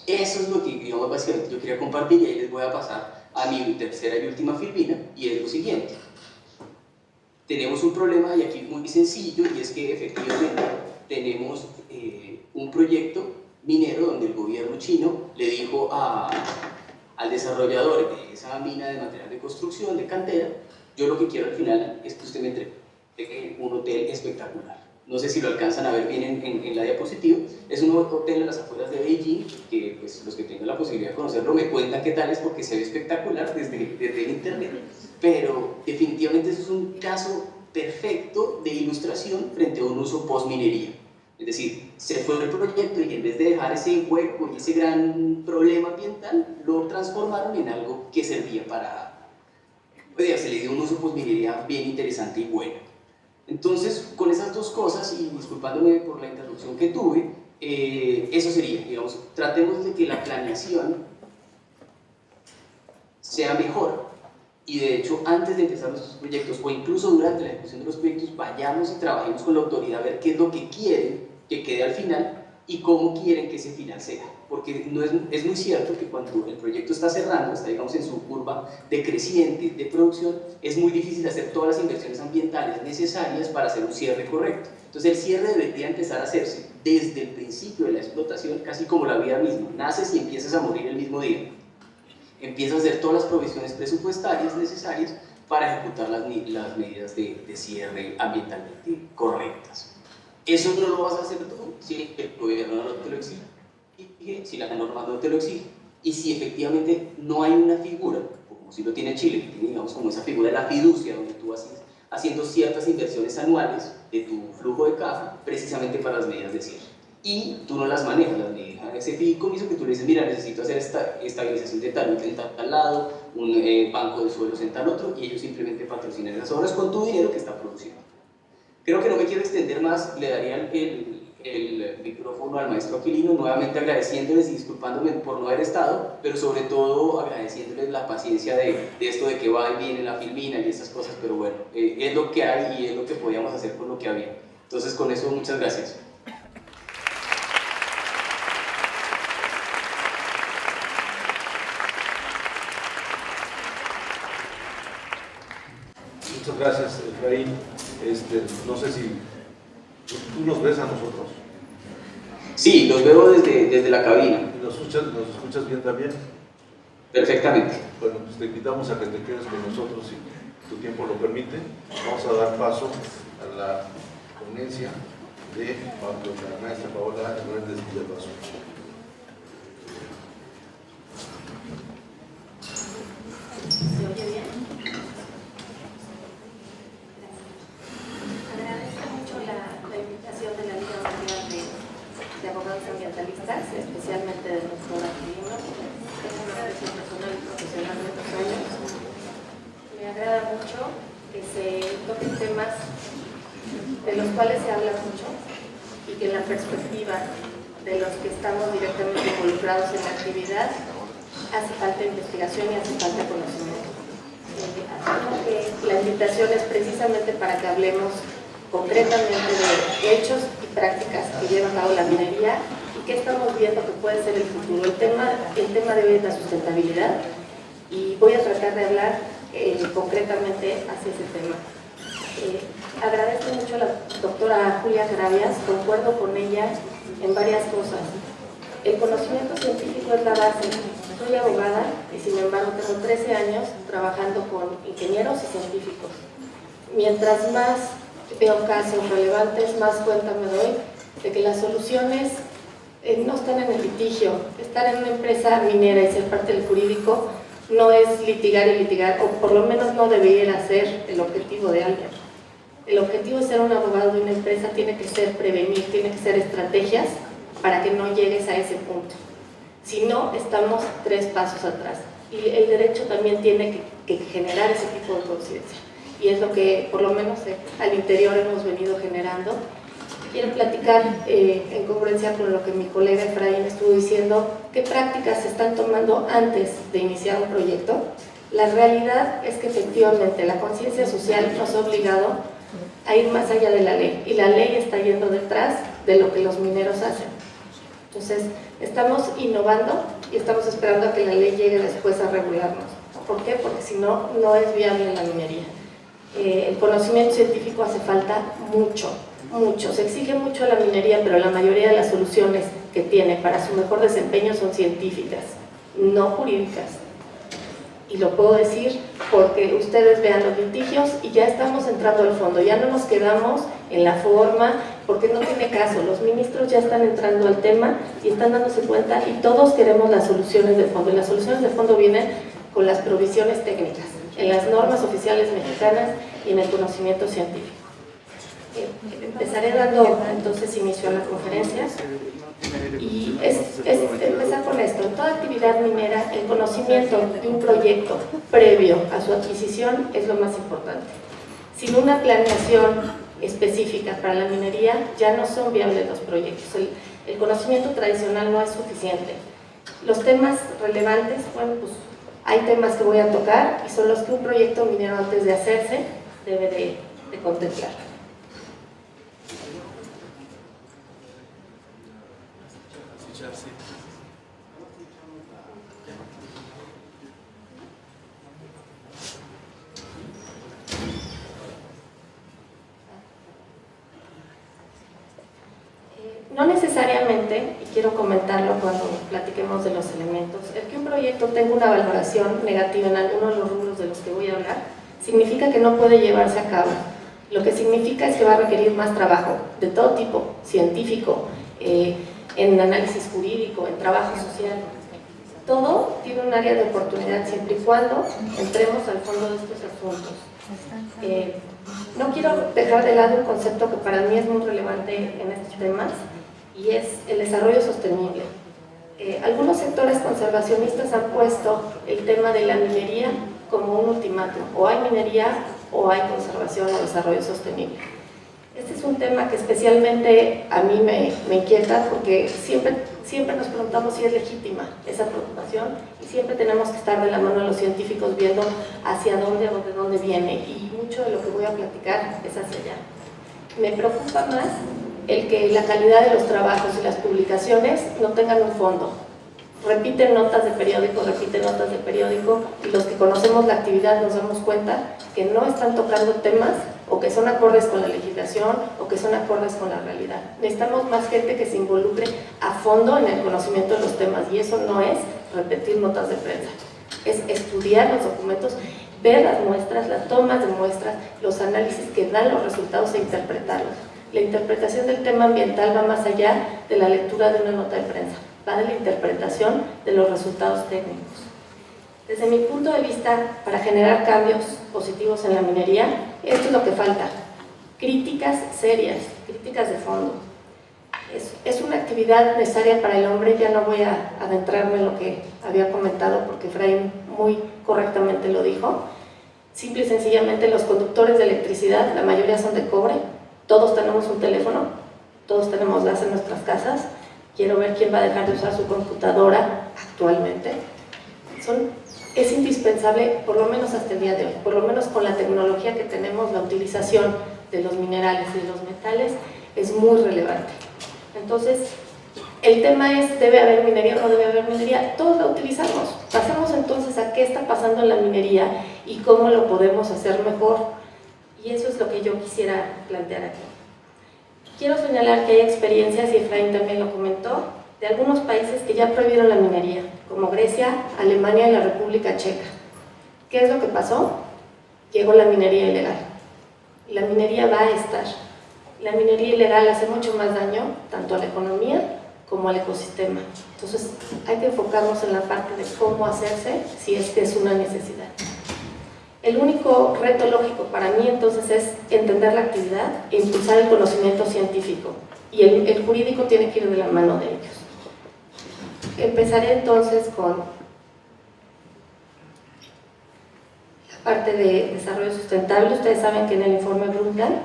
eso es lo que, digamos, básicamente yo quería compartir, y ahí les voy a pasar a mi tercera y última filmina, y es lo siguiente. Tenemos un problema, y aquí muy sencillo, y es que efectivamente tenemos un proyecto minero donde el gobierno chino le dijo al desarrollador de esa mina de material de construcción, de cantera, yo lo que quiero al final es que usted me entregue un hotel espectacular. No sé si lo alcanzan a ver bien en la diapositiva. Es un hotel en las afueras de Beijing, que pues, los que tengan la posibilidad de conocerlo me cuentan qué tal es, porque se ve espectacular desde el internet. Pero definitivamente eso es un caso perfecto de ilustración frente a un uso post-minería. Es decir, se fue el proyecto y en vez de dejar ese hueco y ese gran problema ambiental, lo transformaron en algo que servía para... Pues, se le dio un uso post-minería bien interesante y bueno. Entonces, con esas dos cosas, y disculpándome por la interrupción que tuve, eso sería, digamos, tratemos de que la planeación sea mejor, y de hecho, antes de empezar nuestros proyectos, o incluso durante la ejecución de los proyectos, vayamos y trabajemos con la autoridad a ver qué es lo que quieren que quede al final, y cómo quieren que ese final sea. Porque no es muy cierto que cuando el proyecto está cerrando, está digamos en su curva decreciente de producción, es muy difícil hacer todas las inversiones ambientales necesarias para hacer un cierre correcto. Entonces el cierre debería empezar a hacerse desde el principio de la explotación, casi como la vida misma. Naces y empiezas a morir el mismo día. Empiezas a hacer todas las provisiones presupuestarias necesarias para ejecutar las medidas de cierre ambientalmente correctas. Eso no lo vas a hacer tú si el gobierno no te lo exige, si la norma no te lo exige, y si efectivamente no hay una figura, como si lo tiene Chile, que tiene digamos como esa figura de la fiducia, donde tú vas haciendo ciertas inversiones anuales de tu flujo de caja, precisamente para las medidas de cierre. y tú no las manejas, las maneja ese fideicomiso que tú le dices, mira, necesito hacer esta estabilización de talud en tal lado, un banco de suelos en tal otro, y ellos simplemente patrocinan esas obras con tu dinero que está produciendo. Creo que no me quiero extender más, le daría el micrófono al maestro Aquilino, nuevamente agradeciéndoles y disculpándome por no haber estado, pero sobre todo agradeciéndoles la paciencia de esto de que va y viene la filmina y esas cosas, pero bueno, es lo que hay y es lo que podíamos hacer con lo que había. Entonces con eso muchas gracias. Muchas gracias, Efraín. No sé si tú nos ves a nosotros. Sí, los veo desde la cabina. ¿Y nos escuchas bien también? Perfectamente. Bueno, pues te invitamos a que te quedes con nosotros si tu tiempo lo permite. Vamos a dar paso a la ponencia de la maestra Paola Hernández Villalbazo. ¿Se oye bien? Agradezco mucho la invitación de la Liga Mundial de Abogados Ambientalistas, especialmente del doctor Aquilino. Tengo una experiencia personal y profesional de 2 años. Me agrada mucho que se toquen temas de los cuales se habla mucho y que en la perspectiva de los que estamos directamente involucrados en la actividad hace falta investigación y hace falta conocimiento. Asumo que la invitación es precisamente para que hablemos concretamente de hechos y prácticas que lleva a cabo la minería y qué estamos viendo que puede ser el futuro. El tema de hoy es la sustentabilidad y voy a tratar de hablar concretamente hacia ese tema. Agradezco mucho a la doctora Julia Gravias, concuerdo con ella en varias cosas. El conocimiento científico es la base. Soy abogada y sin embargo tengo 13 años trabajando con ingenieros y científicos. Mientras más veo casos relevantes, más cuenta me doy de que las soluciones no están en el litigio. Estar en una empresa minera y ser parte del jurídico no es litigar y litigar, o por lo menos no debería ser el objetivo de alguien. El objetivo de ser un abogado de una empresa tiene que ser prevenir, tiene que ser estrategias para que no llegues a ese punto. Si no, estamos 3 pasos atrás. Y el derecho también tiene que generar ese tipo de conciencia. Y es lo que, por lo menos, al interior hemos venido generando. Quiero platicar, en congruencia con lo que mi colega Efraín estuvo diciendo, qué prácticas se están tomando antes de iniciar un proyecto. La realidad es que efectivamente la conciencia social nos ha obligado a ir más allá de la ley. Y la ley está yendo detrás de lo que los mineros hacen. Entonces, estamos innovando y estamos esperando a que la ley llegue después a regularnos. ¿Por qué? Porque si no, no es viable la minería. El conocimiento científico hace falta mucho. Se exige mucho a la minería, pero la mayoría de las soluciones que tiene para su mejor desempeño son científicas, no jurídicas. Y lo puedo decir porque ustedes vean los litigios y ya estamos entrando al fondo, ya no nos quedamos en la forma, porque no tiene caso, los ministros ya están entrando al tema y están dándose cuenta y todos queremos las soluciones de fondo, y las soluciones de fondo vienen con las provisiones técnicas, en las normas oficiales mexicanas y en el conocimiento científico. Empezaré dando entonces inicio a la conferencia y es empezar con esto. En toda actividad minera, el conocimiento de un proyecto previo a su adquisición es lo más importante. Sin una planeación específica para la minería ya no son viables los proyectos. El conocimiento tradicional no es suficiente. Los temas relevantes, bueno, pues hay temas que voy a tocar y son los que un proyecto minero antes de hacerse debe de contemplar. No necesariamente, y quiero comentarlo cuando platiquemos de los elementos, el que un proyecto tenga una valoración negativa en alguno de los rubros de los que voy a hablar, significa que no puede llevarse a cabo. Lo que significa es que va a requerir más trabajo, de todo tipo, científico, en análisis jurídico, en trabajo social. Todo tiene un área de oportunidad siempre y cuando entremos al fondo de estos asuntos. No quiero dejar de lado un concepto que para mí es muy relevante en estos temas, y es el desarrollo sostenible. Algunos sectores conservacionistas han puesto el tema de la minería como un ultimátum: o hay minería o hay conservación o desarrollo sostenible. Este es un tema que especialmente a mí me inquieta, porque siempre nos preguntamos si es legítima esa preocupación, y siempre tenemos que estar de la mano de los científicos viendo hacia dónde o de dónde viene, y mucho de lo que voy a platicar es hacia allá. Me preocupa más el que la calidad de los trabajos y las publicaciones no tengan un fondo. Repiten notas de periódico, y los que conocemos la actividad nos damos cuenta que no están tocando temas o que son acordes con la legislación o que son acordes con la realidad. Necesitamos más gente que se involucre a fondo en el conocimiento de los temas, y eso no es repetir notas de prensa, es estudiar los documentos, ver las muestras, las tomas de muestras, los análisis que dan los resultados e interpretarlos. La interpretación del tema ambiental va más allá de la lectura de una nota de prensa, va de la interpretación de los resultados técnicos. Desde mi punto de vista, para generar cambios positivos en la minería, esto es lo que falta: críticas serias, críticas de fondo. Es una actividad necesaria para el hombre. Ya no voy a adentrarme en lo que había comentado, porque Efraín muy correctamente lo dijo. Simple y sencillamente, los conductores de electricidad, la mayoría son de cobre. Todos tenemos un teléfono, todos tenemos gas en nuestras casas. Quiero ver quién va a dejar de usar su computadora actualmente. Es indispensable, por lo menos hasta el día de hoy, por lo menos con la tecnología que tenemos, la utilización de los minerales y de los metales es muy relevante. Entonces, el tema es: ¿debe haber minería o no debe haber minería? Todos la utilizamos. Pasemos entonces a qué está pasando en la minería y cómo lo podemos hacer mejor. Y eso es lo que yo quisiera plantear aquí. Quiero señalar que hay experiencias, y Efraín también lo comentó, de algunos países que ya prohibieron la minería, como Grecia, Alemania y la República Checa. ¿Qué es lo que pasó? Llegó la minería ilegal. La minería va a estar. La minería ilegal hace mucho más daño tanto a la economía como al ecosistema. Entonces hay que enfocarnos en la parte de cómo hacerse si es que es una necesidad. El único reto lógico para mí entonces es entender la actividad e impulsar el conocimiento científico, y el jurídico tiene que ir de la mano de ellos. Empezaré entonces con la parte de desarrollo sustentable. Ustedes saben que en el informe Brundtland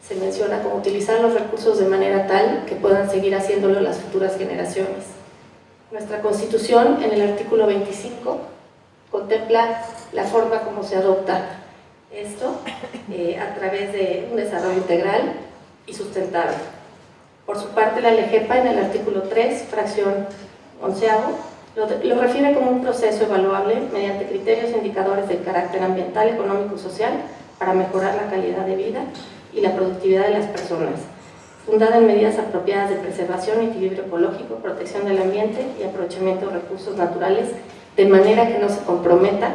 se menciona cómo utilizar los recursos de manera tal que puedan seguir haciéndolo las futuras generaciones. Nuestra Constitución, en el artículo 25, contempla la forma como se adopta esto a través de un desarrollo integral y sustentable. Por su parte, la LEGEPA, en el artículo 3, fracción 11avo, lo refiere como un proceso evaluable mediante criterios e indicadores de carácter ambiental, económico y social para mejorar la calidad de vida y la productividad de las personas, fundada en medidas apropiadas de preservación, equilibrio ecológico, protección del ambiente y aprovechamiento de recursos naturales, de manera que no se comprometa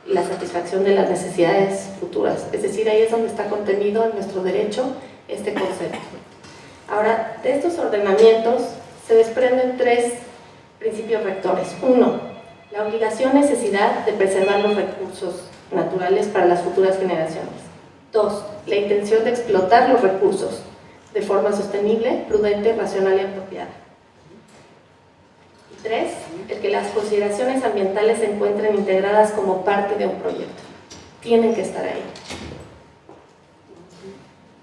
la satisfacción de las necesidades futuras. Es decir, ahí es donde está contenido en nuestro derecho este concepto. Ahora, de estos ordenamientos se desprenden tres principios rectores. Uno, la obligación, necesidad de preservar los recursos naturales para las futuras generaciones. Dos, la intención de explotar los recursos de forma sostenible, prudente, racional y apropiada. Y tres, el que las consideraciones ambientales se encuentren integradas como parte de un proyecto. Tienen que estar ahí.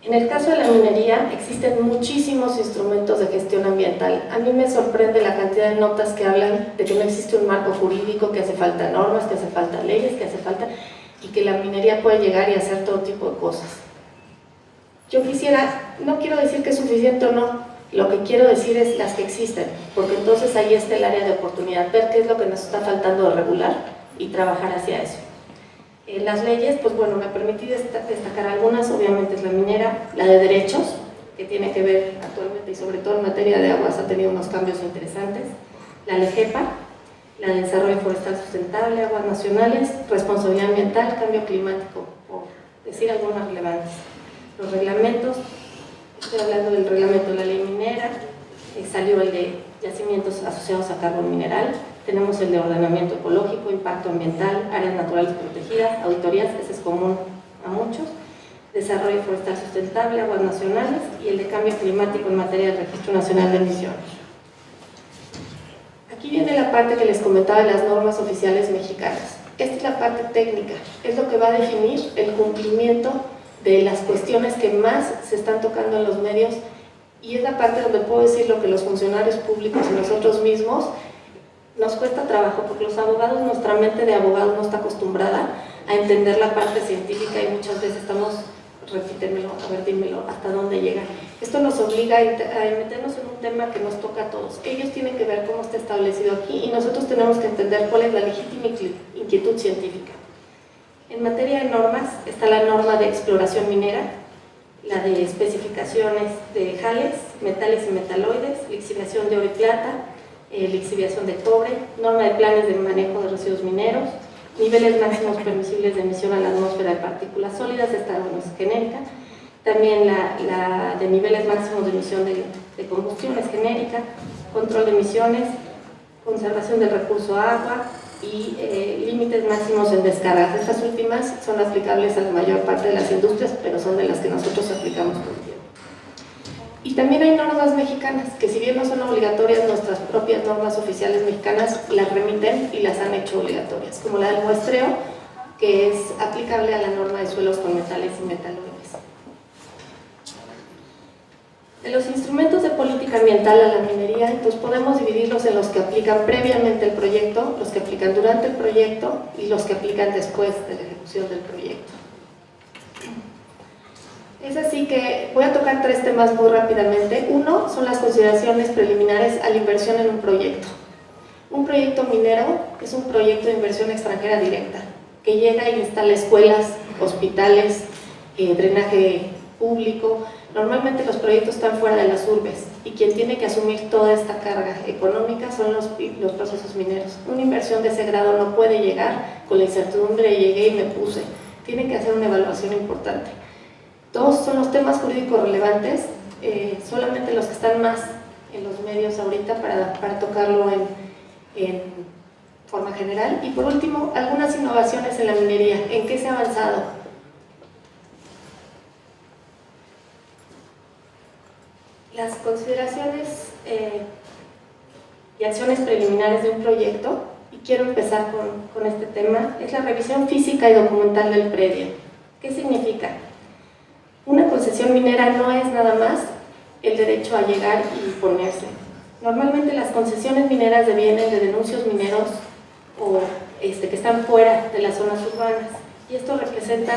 En el caso de la minería, existen muchísimos instrumentos de gestión ambiental. A mí me sorprende la cantidad de notas que hablan de que no existe un marco jurídico, que hace falta normas, que hace falta leyes, que hace falta... y que la minería puede llegar y hacer todo tipo de cosas. Yo quisiera, no quiero decir que es suficiente o no, lo que quiero decir es las que existen, porque entonces ahí está el área de oportunidad, ver qué es lo que nos está faltando de regular y trabajar hacia eso. Las leyes, pues bueno, me permití destacar algunas. Obviamente es la minera, la de derechos, que tiene que ver actualmente y sobre todo en materia de aguas ha tenido unos cambios interesantes, la LEGEPA, la de desarrollo forestal sustentable, aguas nacionales, responsabilidad ambiental, cambio climático, por decir algunas relevantes. Los reglamentos, estoy hablando del reglamento de la ley minera, salió el de yacimientos asociados a carbón mineral, tenemos el de ordenamiento ecológico, impacto ambiental, áreas naturales protegidas, auditorías, ese es común a muchos, desarrollo forestal sustentable, aguas nacionales y el de cambio climático en materia de Registro Nacional de Emisiones. Aquí viene la parte que les comentaba de las normas oficiales mexicanas. Esta es la parte técnica, es lo que va a definir el cumplimiento de las cuestiones que más se están tocando en los medios, y es la parte donde puedo decir lo que los funcionarios públicos y nosotros mismos nos cuesta trabajo, porque los abogados, nuestra mente de abogado no está acostumbrada a entender la parte científica y muchas veces estamos, repítemelo, a ver, dímelo, hasta dónde llega. Esto nos obliga a meternos en un tema que nos toca a todos. Ellos tienen que ver cómo está establecido aquí y nosotros tenemos que entender cuál es la legítima inquietud científica. En materia de normas está la norma de exploración minera, la de especificaciones de jales, metales y metaloides, lixiviación de oro y plata, lixiviación de cobre, norma de planes de manejo de residuos mineros, niveles máximos permisibles de emisión a la atmósfera de partículas sólidas, esta no es genérica, también la de niveles máximos de emisión de combustión es genérica, control de emisiones, conservación del recurso agua y límites máximos en descargas. Estas últimas son aplicables a la mayor parte de las industrias, pero son de las que nosotros aplicamos todo el tiempo. Y también hay normas mexicanas, que si bien no son obligatorias, nuestras propias normas oficiales mexicanas las remiten y las han hecho obligatorias, como la del muestreo, que es aplicable a la norma de suelos con metales y metaloides. De los instrumentos de política ambiental a la minería, entonces podemos dividirlos en los que aplican previamente el proyecto, los que aplican durante el proyecto y los que aplican después de la ejecución del proyecto. Es así que voy a tocar tres temas muy rápidamente. Uno son las consideraciones preliminares a la inversión en un proyecto. Un proyecto minero es un proyecto de inversión extranjera directa, que llega e instala escuelas, hospitales, drenaje público. Normalmente los proyectos están fuera de las urbes y quien tiene que asumir toda esta carga económica son los procesos mineros. Una inversión de ese grado no puede llegar con la incertidumbre de llegué y me puse. Tiene que hacer una evaluación importante. Dos son los temas jurídicos relevantes, solamente los que están más en los medios ahorita para tocarlo en forma general. Y por último, algunas innovaciones en la minería, ¿en qué se ha avanzado? Las consideraciones y acciones preliminares de un proyecto, y quiero empezar con este tema, es la revisión física y documental del predio. ¿Qué significa? Una concesión minera no es nada más el derecho a llegar y ponerse. Normalmente las concesiones mineras devienen de denuncios mineros o que están fuera de las zonas urbanas, y esto representa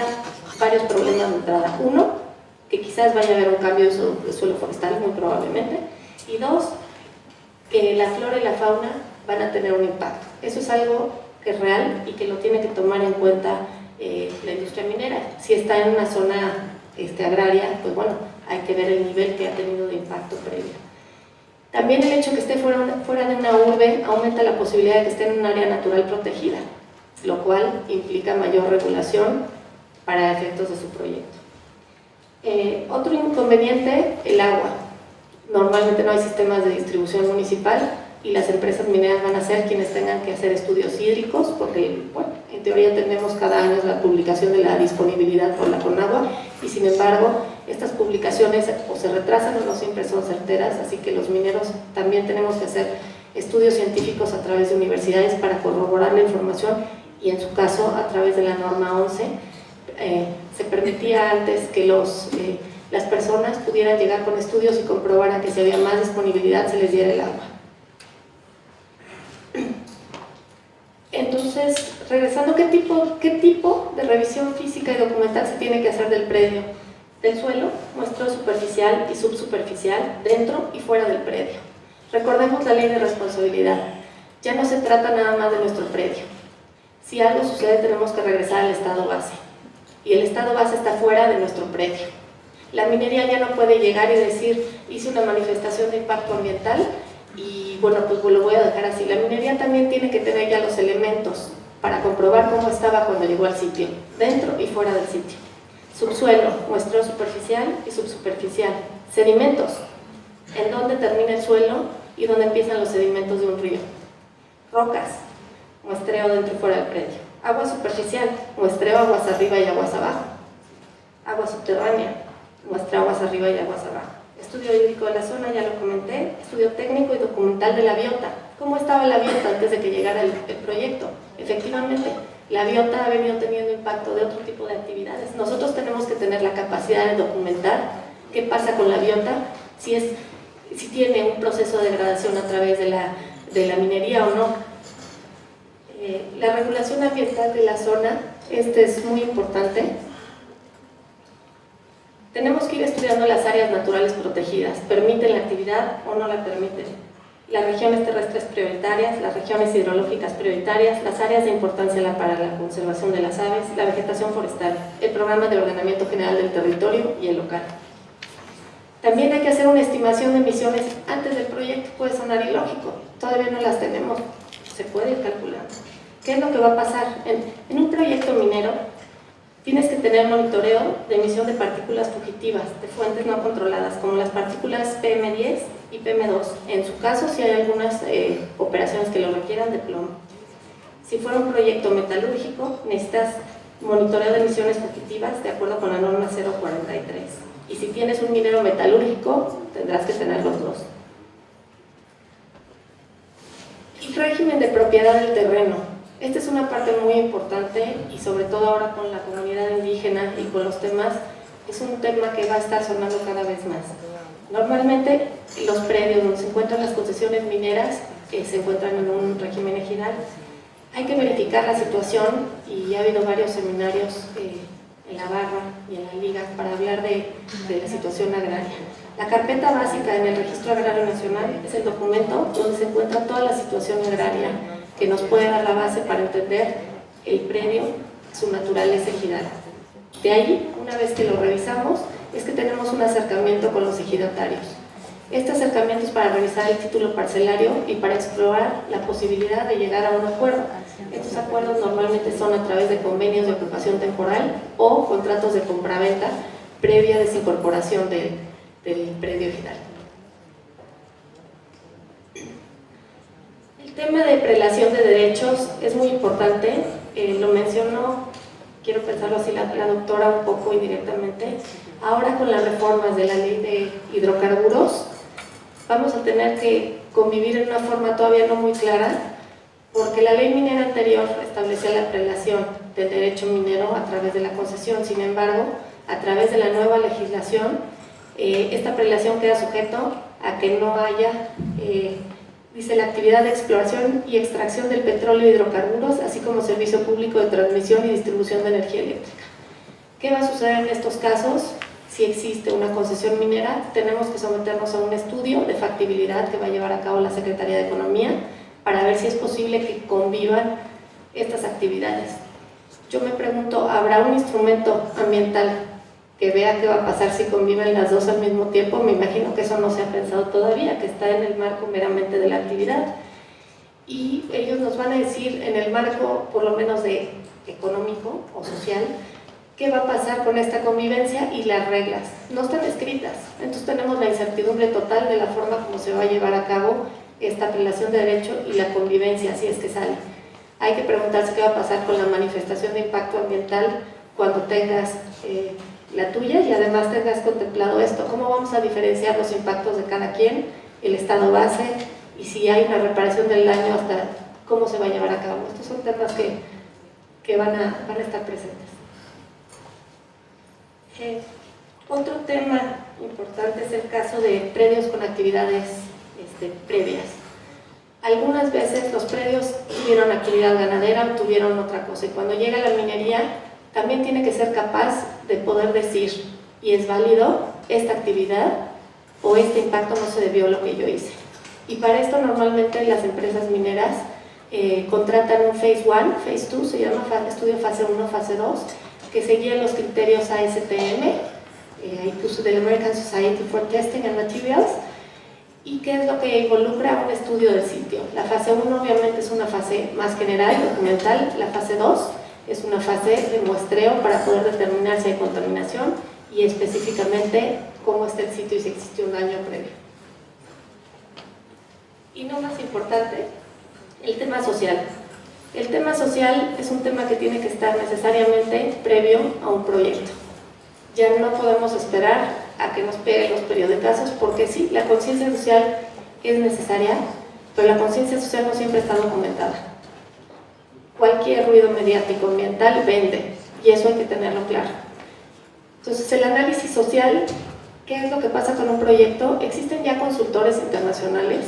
varios problemas de entrada. Uno, que quizás vaya a haber un cambio de suelo forestal, muy probablemente, y dos, que la flora y la fauna van a tener un impacto. Eso es algo que es real y que lo tiene que tomar en cuenta la industria minera. Si está en una zona agraria, pues bueno, hay que ver el nivel que ha tenido de impacto previo. También el hecho de que esté fuera de una urbe aumenta la posibilidad de que esté en un área natural protegida, lo cual implica mayor regulación para efectos de su proyecto. Otro inconveniente, el agua. Normalmente no hay sistemas de distribución municipal y las empresas mineras van a ser quienes tengan que hacer estudios hídricos, porque, bueno, en teoría tenemos cada año la publicación de la disponibilidad por la Conagua, y sin embargo, estas publicaciones o se retrasan o no siempre son certeras, así que los mineros también tenemos que hacer estudios científicos a través de universidades para corroborar la información, y en su caso, a través de la norma 11, se permitía antes que las personas pudieran llegar con estudios y comprobaran que si había más disponibilidad se les diera el agua. Entonces, regresando, ¿qué tipo de revisión física y documental se tiene que hacer del predio? Del suelo, muestreo superficial y subsuperficial, dentro y fuera del predio. Recordemos la ley de responsabilidad. Ya no se trata nada más de nuestro predio. Si algo sucede, tenemos que regresar al estado base. Y el estado base está fuera de nuestro predio. La minería ya no puede llegar y decir, hice una manifestación de impacto ambiental y bueno, pues lo voy a dejar así. La minería también tiene que tener ya los elementos para comprobar cómo estaba cuando llegó al sitio, dentro y fuera del sitio. Subsuelo, muestreo superficial y subsuperficial. Sedimentos, en dónde termina el suelo y dónde empiezan los sedimentos de un río. Rocas, muestreo dentro y fuera del predio. Agua superficial, muestreo aguas arriba y aguas abajo. Agua agua subterránea, muestra aguas arriba y aguas abajo. Estudio hídrico de la zona, ya lo comenté, estudio técnico y documental de la biota. ¿Cómo estaba la biota antes de que llegara el proyecto? Efectivamente, la biota ha venido teniendo impacto de otro tipo de actividades. Nosotros tenemos que tener la capacidad de documentar qué pasa con la biota, si tiene un proceso de degradación a través de la minería o no. La regulación ambiental de la zona, es muy importante. Tenemos que ir estudiando las áreas naturales protegidas, ¿permiten la actividad o no la permiten? Las regiones terrestres prioritarias, las regiones hidrológicas prioritarias, las áreas de importancia para la conservación de las aves, la vegetación forestal, el programa de ordenamiento general del territorio y el local. También hay que hacer una estimación de emisiones antes del proyecto. Puede sonar ilógico, todavía no las tenemos, se puede ir calculando. ¿Qué es lo que va a pasar? En un proyecto minero tienes que tener monitoreo de emisión de partículas fugitivas de fuentes no controladas, como las partículas PM10 y PM2. En su caso, si hay algunas operaciones que lo requieran, de plomo. Si fuera un proyecto metalúrgico, necesitas monitoreo de emisiones fugitivas de acuerdo con la norma 043. Y si tienes un minero metalúrgico, tendrás que tener los dos. Y régimen de propiedad del terreno. Esta es una parte muy importante y sobre todo ahora con la comunidad indígena y con los temas, es un tema que va a estar sonando cada vez más. Normalmente los predios donde se encuentran las concesiones mineras se encuentran en un régimen ejidal. Hay que verificar la situación y ha habido varios seminarios en la barra y en la liga para hablar de la situación agraria. La carpeta básica en el Registro Agrario Nacional es el documento donde se encuentra toda la situación agraria que nos puede dar la base para entender el predio, su naturaleza ejidal. De ahí, una vez que lo revisamos, es que tenemos un acercamiento con los ejidatarios. Este acercamiento es para revisar el título parcelario y para explorar la posibilidad de llegar a un acuerdo. Estos acuerdos normalmente son a través de convenios de ocupación temporal o contratos de compraventa previa desincorporación del predio ejidal. El tema de prelación de derechos es muy importante, lo mencionó, quiero pensarlo así, la doctora un poco indirectamente. Ahora con las reformas de la ley de hidrocarburos vamos a tener que convivir en una forma todavía no muy clara, porque la ley minera anterior establecía la prelación del derecho minero a través de la concesión. Sin embargo, a través de la nueva legislación, esta prelación queda sujeto a que no haya, dice, la actividad de exploración y extracción del petróleo y hidrocarburos, así como servicio público de transmisión y distribución de energía eléctrica. ¿Qué va a suceder en estos casos? Si existe una concesión minera, tenemos que someternos a un estudio de factibilidad que va a llevar a cabo la Secretaría de Economía para ver si es posible que convivan estas actividades. Yo me pregunto, ¿habrá un instrumento ambiental que vea qué va a pasar si conviven las dos al mismo tiempo? Me imagino que eso no se ha pensado todavía, que está en el marco meramente de la actividad. Y ellos nos van a decir, en el marco por lo menos de económico o social, qué va a pasar con esta convivencia y las reglas. No están escritas, entonces tenemos la incertidumbre total de la forma como se va a llevar a cabo esta prelación de derecho y la convivencia, si es que sale. Hay que preguntarse qué va a pasar con la manifestación de impacto ambiental cuando tengas la tuya y además tengas contemplado esto. ¿Cómo vamos a diferenciar los impactos de cada quien, el estado base, y si hay una reparación del daño, hasta cómo se va a llevar a cabo? Estos son temas que van a estar presentes. Otro tema importante es el caso de predios con actividades previas. Algunas veces los predios tuvieron actividad ganadera o tuvieron otra cosa, y cuando llega la minería también tiene que ser capaz de poder decir, y es válido esta actividad o este impacto no se debió a lo que yo hice. Y para esto normalmente las empresas mineras contratan un Phase 1, Phase 2, se llama estudio fase 1, fase 2, que seguían los criterios ASTM, ahí puso del American Society for Testing and Materials. ¿Y qué es lo que involucra un estudio del sitio? La fase 1 obviamente es una fase más general, documental. La fase 2 es una fase de muestreo para poder determinar si hay contaminación y específicamente cómo está el sitio y si existe un daño previo. Y no más importante, el tema social. El tema social es un tema que tiene que estar necesariamente previo a un proyecto. Ya no podemos esperar a que nos peguen los periodicazos, porque sí, la conciencia social es necesaria, pero la conciencia social no siempre está documentada. Cualquier ruido mediático ambiental vende, y eso hay que tenerlo claro. Entonces, el análisis social, ¿qué es lo que pasa con un proyecto? Existen ya consultores internacionales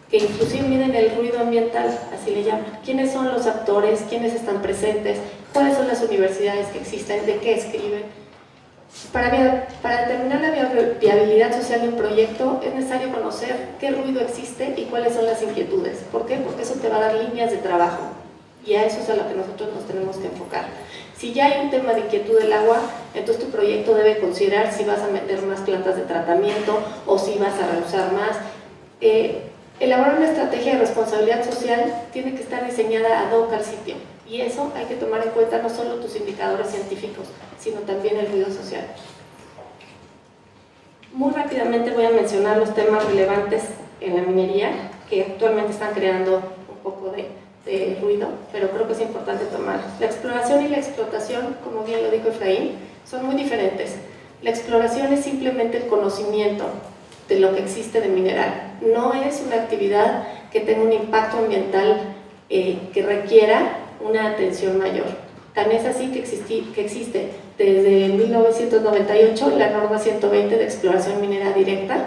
que inclusive miden el ruido ambiental, así le llaman. ¿Quiénes son los actores? ¿Quiénes están presentes? ¿Cuáles son las universidades que existen? ¿De qué escriben? Para determinar la viabilidad social de un proyecto es necesario conocer qué ruido existe y cuáles son las inquietudes. ¿Por qué? Porque eso te va a dar líneas de trabajo, y a eso es a lo que nosotros nos tenemos que enfocar. Si ya hay un tema de inquietud del agua, entonces tu proyecto debe considerar si vas a meter más plantas de tratamiento o si vas a reusar más. Elaborar una estrategia de responsabilidad social tiene que estar diseñada ad hoc al sitio, y eso hay que tomar en cuenta no solo tus indicadores científicos, sino también el ruido social. Muy rápidamente voy a mencionar los temas relevantes en la minería, que actualmente están creando un poco de ruido, pero creo que es importante tomarlos. La exploración y la explotación, como bien lo dijo Efraín, son muy diferentes. La exploración es simplemente el conocimiento de lo que existe de mineral. No es una actividad que tenga un impacto ambiental que requiera una atención mayor. Tan es así que existe desde 1998 la norma 120 de exploración minera directa,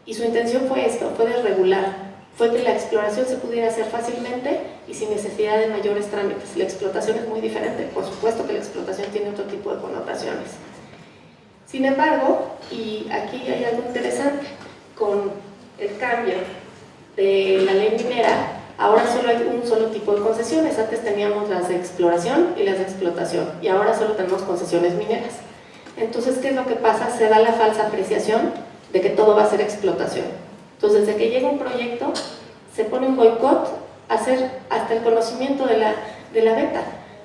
y su intención fue esto, fue desregular, fue que la exploración se pudiera hacer fácilmente y sin necesidad de mayores trámites. La explotación es muy diferente, por supuesto que la explotación tiene otro tipo de connotaciones. Sin embargo, y aquí hay algo interesante, con el cambio de la ley minera, ahora solo hay un solo tipo de concesiones. Antes teníamos las de exploración y las de explotación, y ahora solo tenemos concesiones mineras. Entonces, ¿qué es lo que pasa? Se da la falsa apreciación de que todo va a ser explotación. Entonces, desde que llega un proyecto, se pone un boicot a hacer hasta el conocimiento de la beta.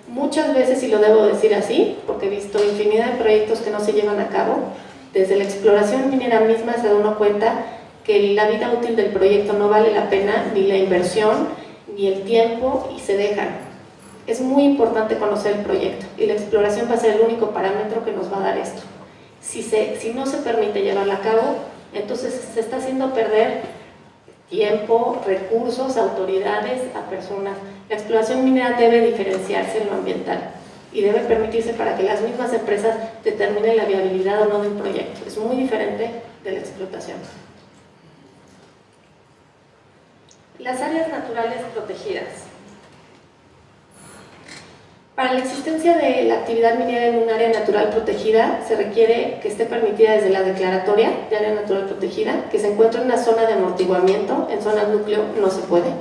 Muchas veces, y lo debo decir así, porque he visto infinidad de proyectos que no se llevan a cabo, desde la exploración minera misma se da uno cuenta que la vida útil del proyecto no vale la pena, ni la inversión, ni el tiempo, y se dejan. Es muy importante conocer el proyecto, y la exploración va a ser el único parámetro que nos va a dar esto. Si no se permite llevarla a cabo, entonces se está haciendo perder tiempo, recursos, autoridades a personas. La exploración minera debe diferenciarse en lo ambiental y debe permitirse para que las mismas empresas determinen la viabilidad o no de un proyecto. Es muy diferente de la explotación. Las áreas naturales protegidas. Para la existencia de la actividad minera en un área natural protegida, se requiere que esté permitida desde la declaratoria de área natural protegida, que se encuentre en una zona de amortiguamiento, en zonas núcleo no se puede,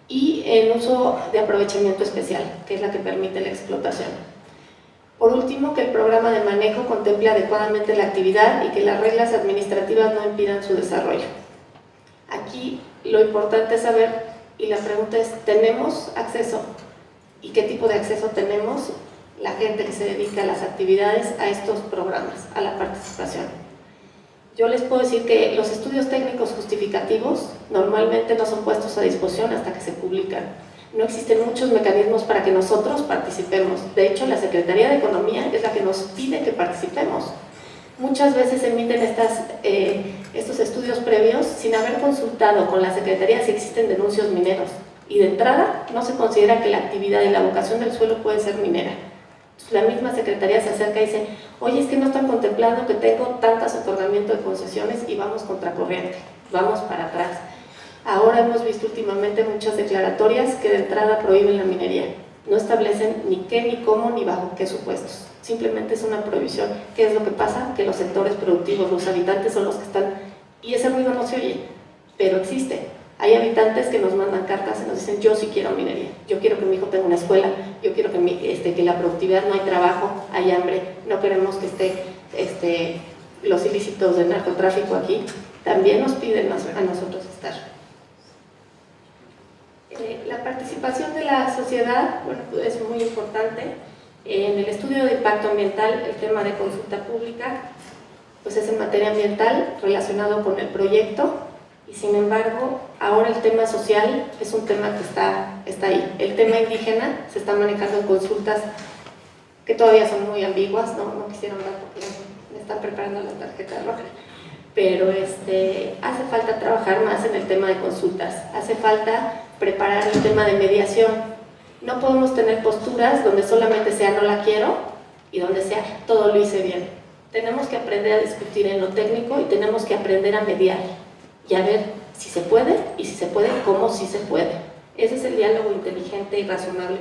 y en uso de aprovechamiento especial, que es la que permite la explotación. Por último, que el programa de manejo contemple adecuadamente la actividad y que las reglas administrativas no impidan su desarrollo. Aquí lo importante es saber, y la pregunta es, ¿tenemos acceso? ¿Y qué tipo de acceso tenemos la gente que se dedica a las actividades, a estos programas, a la participación? Yo les puedo decir que los estudios técnicos justificativos normalmente no son puestos a disposición hasta que se publican. No existen muchos mecanismos para que nosotros participemos. De hecho, la Secretaría de Economía es la que nos pide que participemos. Muchas veces se emiten estos estudios previos sin haber consultado con la Secretaría si existen denuncios mineros. Y de entrada no se considera que la actividad y la vocación del suelo puede ser minera. Entonces, la misma Secretaría se acerca y dice, oye, es que no están contemplando que tengo tantas otorgamientos de concesiones, y vamos contracorriente, vamos para atrás. Ahora hemos visto últimamente muchas declaratorias que de entrada prohíben la minería. No establecen ni qué, ni cómo, ni bajo qué supuestos. Simplemente es una prohibición. ¿Qué es lo que pasa? Que los sectores productivos, los habitantes son los que están, y ese ruido no se oye, pero existe. Hay habitantes que nos mandan cartas y nos dicen, yo sí quiero minería, yo quiero que mi hijo tenga una escuela, yo quiero que la productividad, no hay trabajo, hay hambre, no queremos que esté los ilícitos del narcotráfico aquí. También nos piden a nosotros estar. La participación de la sociedad, bueno, es muy importante. En el estudio de impacto ambiental, el tema de consulta pública, pues es en materia ambiental relacionado con el proyecto. Y sin embargo, ahora el tema social es un tema que está ahí. El tema indígena se está manejando en consultas que todavía son muy ambiguas, no quisieron dar porque están preparando la tarjeta roja. Pero hace falta trabajar más en el tema de consultas, hace falta preparar el tema de mediación. No podemos tener posturas donde solamente sea no la quiero y donde sea todo lo hice bien. Tenemos que aprender a discutir en lo técnico y tenemos que aprender a mediar y a ver si se puede y si se puede, cómo sí se puede. Ese es el diálogo inteligente y razonable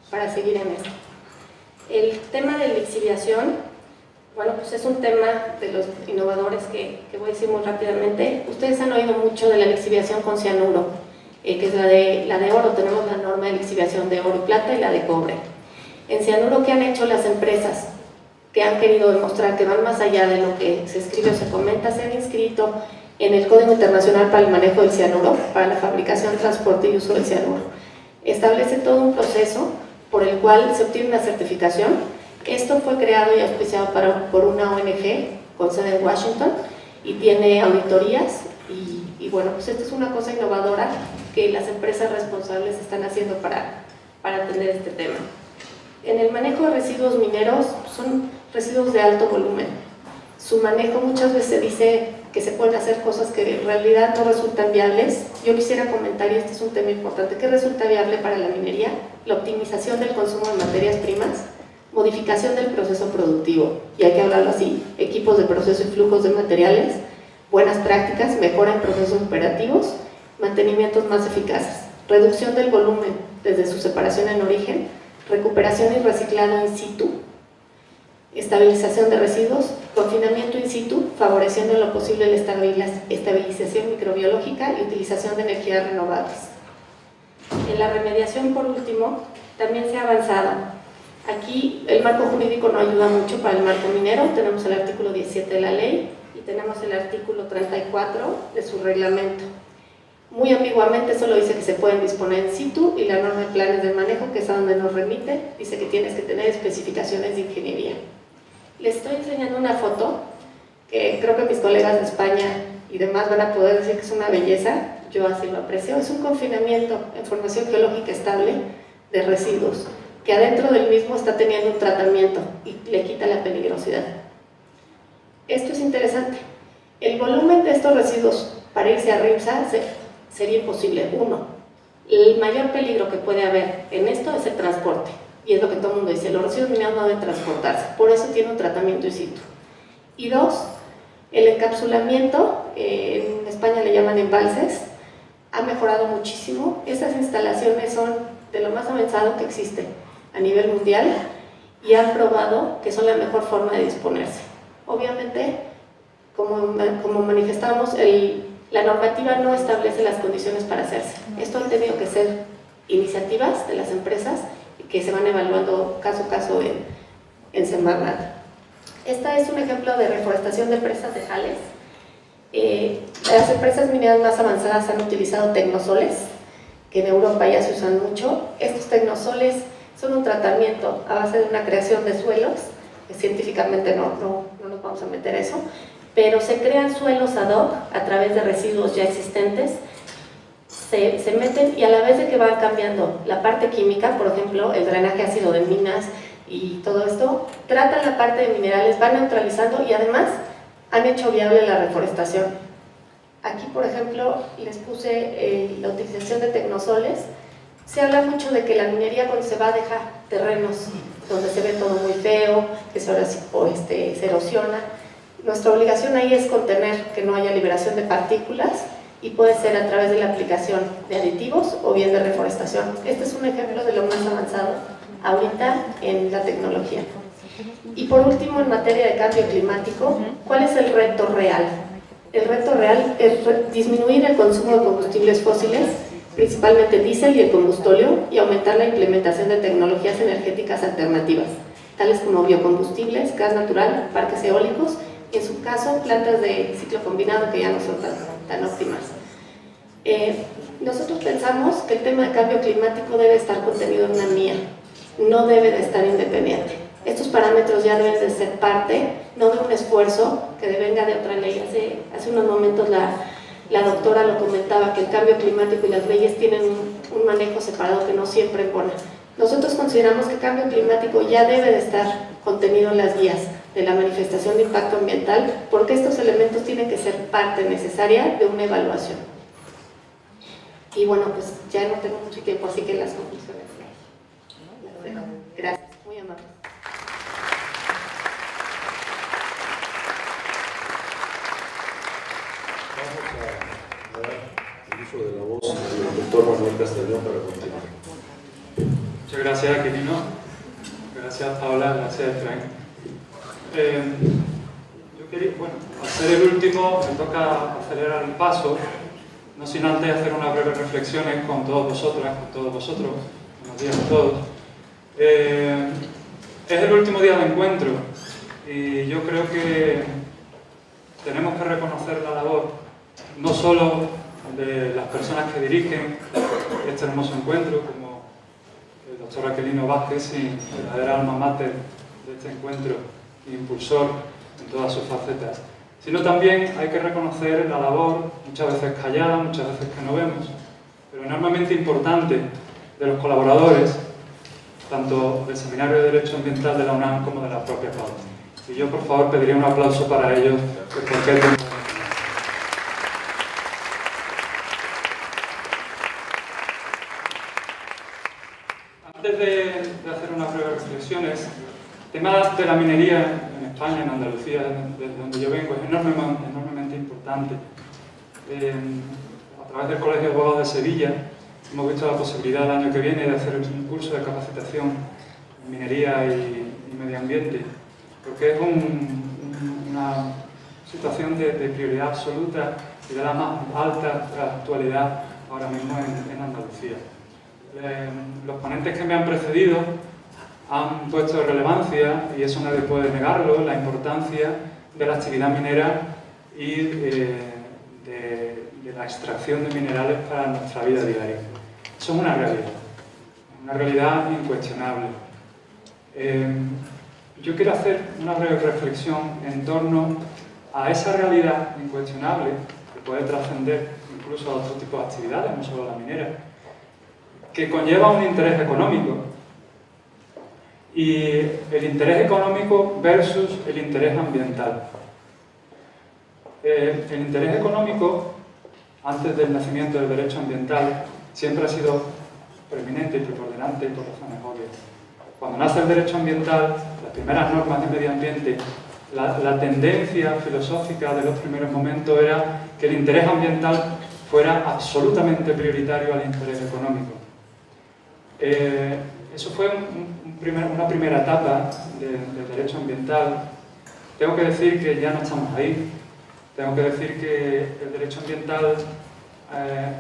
para seguir en esto. El tema de lixiviación, bueno, pues es un tema de los innovadores que voy a decir muy rápidamente. Ustedes han oído mucho de la lixiviación con cianuro, que es la de oro. Tenemos la norma de lixiviación de oro y plata y la de cobre. En cianuro, ¿qué han hecho las empresas que han querido demostrar que van más allá de lo que se escribe o se comenta? Se han inscrito en el Código Internacional para el Manejo del Cianuro, para la fabricación, transporte y uso del cianuro. Establece todo un proceso por el cual se obtiene una certificación. Esto fue creado y auspiciado por una ONG con sede en Washington y tiene auditorías y bueno, pues esta es una cosa innovadora que las empresas responsables están haciendo para atender este tema. En el manejo de residuos mineros, son residuos de alto volumen. Su manejo muchas veces se dice que se pueden hacer cosas que en realidad no resultan viables. Yo quisiera comentar, y este es un tema importante, ¿qué resulta viable para la minería? La optimización del consumo de materias primas, modificación del proceso productivo, y hay que hablarlo así, equipos de proceso y flujos de materiales, buenas prácticas, mejora en procesos operativos, mantenimientos más eficaces, reducción del volumen desde su separación en origen, recuperación y reciclado in situ, estabilización de residuos, confinamiento in situ, favoreciendo en lo posible la estabilización microbiológica y utilización de energías renovables. En la remediación, por último, también se ha avanzado. Aquí el marco jurídico no ayuda mucho para el marco minero, tenemos el artículo 17 de la ley y tenemos el artículo 34 de su reglamento. Muy ambiguamente solo dice que se pueden disponer in situ y la norma de planes de manejo, que es a donde nos remite, dice que tienes que tener especificaciones de ingeniería. Les estoy enseñando una foto que creo que mis colegas de España y demás van a poder decir que es una belleza, yo así lo aprecio. Es un confinamiento en formación geológica estable de residuos, que adentro del mismo está teniendo un tratamiento y le quita la peligrosidad. Esto es interesante. El volumen de estos residuos para irse a RIMSA sería imposible. Uno, el mayor peligro que puede haber en esto es el transporte, y es lo que todo el mundo dice, los residuos mineros no deben transportarse, por eso tiene un tratamiento in situ. Y dos, el encapsulamiento, en España le llaman embalses, ha mejorado muchísimo. Estas instalaciones son de lo más avanzado que existe a nivel mundial y han probado que son la mejor forma de disponerse. Obviamente, como manifestamos, la normativa no establece las condiciones para hacerse. Esto han tenido que ser iniciativas de las empresas que se van evaluando caso a caso en Semarnat. Esta es un ejemplo de reforestación de presas de jales. Las empresas mineras más avanzadas han utilizado tecnosoles, que en Europa ya se usan mucho. Estos tecnosoles son un tratamiento a base de una creación de suelos, que científicamente no nos vamos a meter eso, pero se crean suelos ad hoc a través de residuos ya existentes, se meten y a la vez de que van cambiando la parte química, por ejemplo, el drenaje ácido de minas y todo esto, tratan la parte de minerales, van neutralizando y además han hecho viable la reforestación. Aquí, por ejemplo, les puse la utilización de tecnosoles. Se habla mucho de que la minería, cuando se va a dejar terrenos donde se ve todo muy feo, que se erosiona, nuestra obligación ahí es contener que no haya liberación de partículas, y puede ser a través de la aplicación de aditivos o bien de reforestación. Este es un ejemplo de lo más avanzado ahorita en la tecnología. Y por último, en materia de cambio climático, ¿cuál es el reto real? El reto real es disminuir el consumo de combustibles fósiles, principalmente diésel y el combustóleo, y aumentar la implementación de tecnologías energéticas alternativas, tales como biocombustibles, gas natural, parques eólicos, y en su caso, plantas de ciclo combinado que ya no son tan óptimas. Nosotros pensamos que el tema de cambio climático debe estar contenido en una NIA, no debe de estar independiente. Estos parámetros ya deben de ser parte, no de un esfuerzo que devenga de otra ley. Hace unos momentos la doctora lo comentaba, que el cambio climático y las leyes tienen un manejo separado que no siempre pone. Nosotros consideramos que el cambio climático ya debe de estar contenido en las guías, de la manifestación de impacto ambiental, porque estos elementos tienen que ser parte necesaria de una evaluación. Y bueno, pues ya no tengo mucho tiempo, así que las conclusiones. Gracias, muy amable. Vamos a dar el uso de la voz del doctor Manuel Castellón para continuar. Muchas gracias, Quirino. Gracias, Paola. Gracias, Efraín. Yo quería, bueno, al ser el último, me toca acelerar el paso, no sin antes hacer unas breves reflexiones con todos vosotras, con todos vosotros. Buenos días a todos. Es el último día de encuentro y yo creo que tenemos que reconocer la labor no solo de las personas que dirigen este hermoso encuentro, como el doctor Aquilino Vázquez, y verdadera alma mater de este encuentro, impulsor en todas sus facetas, sino también hay que reconocer la labor, muchas veces callada, muchas veces que no vemos, pero enormemente importante, de los colaboradores, tanto del Seminario de Derecho Ambiental de la UNAM como de la propia Paula. Y yo, por favor, pediría un aplauso para ellos, porque antes de hacer unas breves reflexiones, el tema de la minería en España, en Andalucía, desde donde yo vengo, es enormemente importante. A través del Colegio de Abogados de Sevilla hemos visto la posibilidad el año que viene de hacer un curso de capacitación en minería y medio ambiente, porque es una situación de prioridad absoluta y de la más alta actualidad ahora mismo en Andalucía. Los ponentes que me han precedido han puesto de relevancia, y eso nadie puede negarlo, la importancia de la actividad minera y de la extracción de minerales para nuestra vida diaria. Eso es una realidad incuestionable. Yo quiero hacer una breve reflexión en torno a esa realidad incuestionable que puede trascender incluso a otro tipo de actividades, no solo la minera, que conlleva un interés económico, y el interés económico versus el interés ambiental. El interés económico, antes del nacimiento del derecho ambiental, siempre ha sido preeminente y preponderante por razones obvias. Cuando nace el derecho ambiental, las primeras normas de medio ambiente, la tendencia filosófica de los primeros momentos era que el interés ambiental fuera absolutamente prioritario al interés económico. Eso fue una primera etapa del derecho ambiental. Tengo que decir que ya no estamos ahí. Tengo que decir que el derecho ambiental,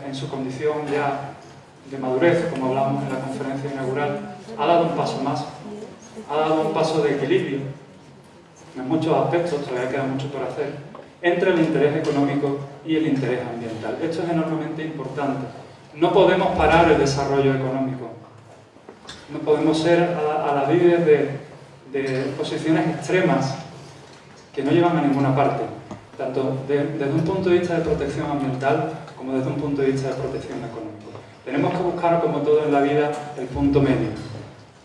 en su condición ya de madurez, como hablamos en la conferencia inaugural, ha dado un paso más. Ha dado un paso de equilibrio, en muchos aspectos, todavía queda mucho por hacer, entre el interés económico y el interés ambiental. Esto es enormemente importante. No podemos parar el desarrollo económico. No podemos ser a la vía de posiciones extremas que no llevan a ninguna parte, tanto desde un punto de vista de protección ambiental como desde un punto de vista de protección económica. Tenemos que buscar, como todo en la vida, el punto medio.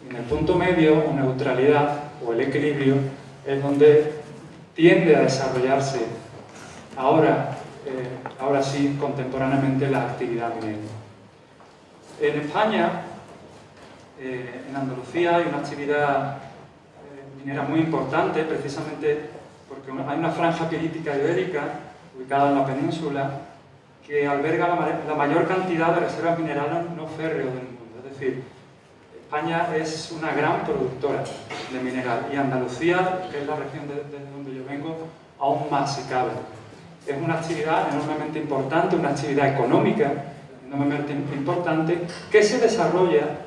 Y en el punto medio, o neutralidad, o el equilibrio, es donde tiende a desarrollarse ahora sí, contemporáneamente, la actividad minera. En España, en Andalucía, hay una actividad minera muy importante, precisamente porque hay una franja pirítica ibérica ubicada en la península que alberga la mayor cantidad de reservas minerales no férreos del mundo. Es decir, España es una gran productora de mineral y Andalucía, que es la región desde donde yo vengo, aún más si cabe. Es una actividad enormemente importante, una actividad económica enormemente importante que se desarrolla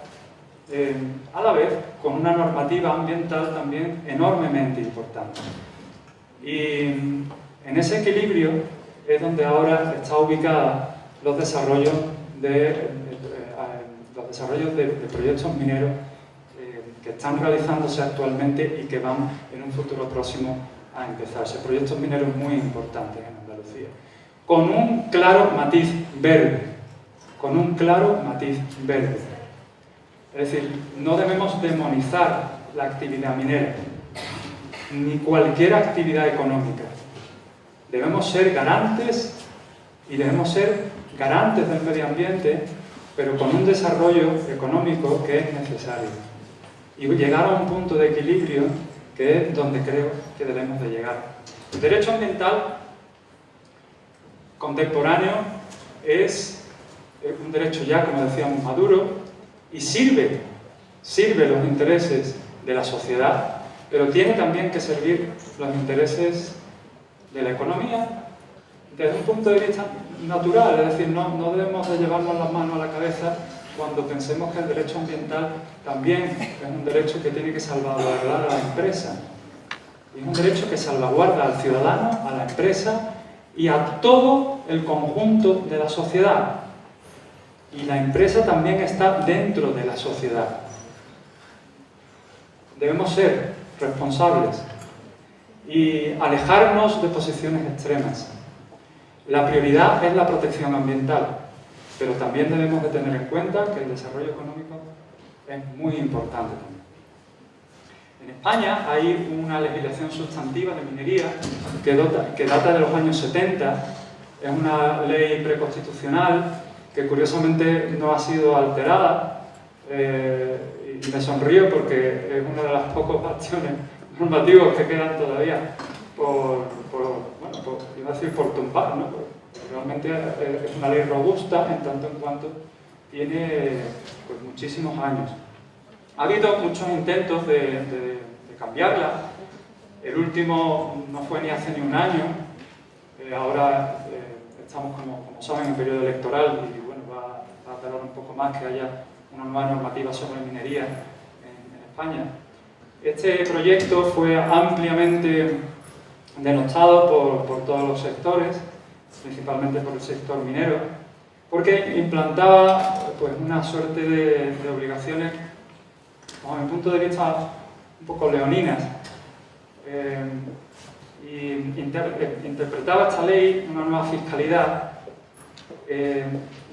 a la vez con una normativa ambiental también enormemente importante. Y en ese equilibrio es donde ahora está ubicada los desarrollos de proyectos mineros que están realizándose actualmente y que van en un futuro próximo a empezarse. Proyectos mineros muy importantes en Andalucía, con un claro matiz verde, Es decir, no debemos demonizar la actividad minera. ni cualquier actividad económica. Debemos ser garantes y debemos ser garantes del medio ambiente, pero con un desarrollo económico que es necesario. Y llegar a un punto de equilibrio que es donde creo que debemos de llegar. El derecho ambiental contemporáneo es un derecho ya, como decíamos, maduro y sirve los intereses de la sociedad, pero tiene también que servir los intereses de la economía desde un punto de vista natural, es decir, no debemos de llevarnos las manos a la cabeza cuando pensemos que el derecho ambiental también es un derecho que tiene que salvaguardar a la empresa. Y es un derecho que salvaguarda al ciudadano, a la empresa y a todo el conjunto de la sociedad. Y la empresa también está dentro de la sociedad. Debemos ser responsables y alejarnos de posiciones extremas. La prioridad es la protección ambiental, pero también debemos de tener en cuenta que el desarrollo económico es muy importante también. En España hay una legislación sustantiva de minería que data de los años 70, es una ley preconstitucional que curiosamente no ha sido alterada, y me sonrío porque es una de las pocas acciones normativas que quedan todavía por tumbar, ¿no? Porque realmente es una ley robusta en tanto en cuanto tiene pues, muchísimos años. Ha habido muchos intentos de cambiarla. El último no fue ni hace ni un año. Ahora estamos, como saben, en periodo electoral y bueno, va a tardar un poco más que haya una nueva normativa sobre minería en España. Este proyecto fue ampliamente denostado por todos los sectores, principalmente por el sector minero, porque implantaba pues, una suerte de obligaciones, desde mi punto de vista, un poco leoninas. Y interpretaba esta ley una nueva fiscalidad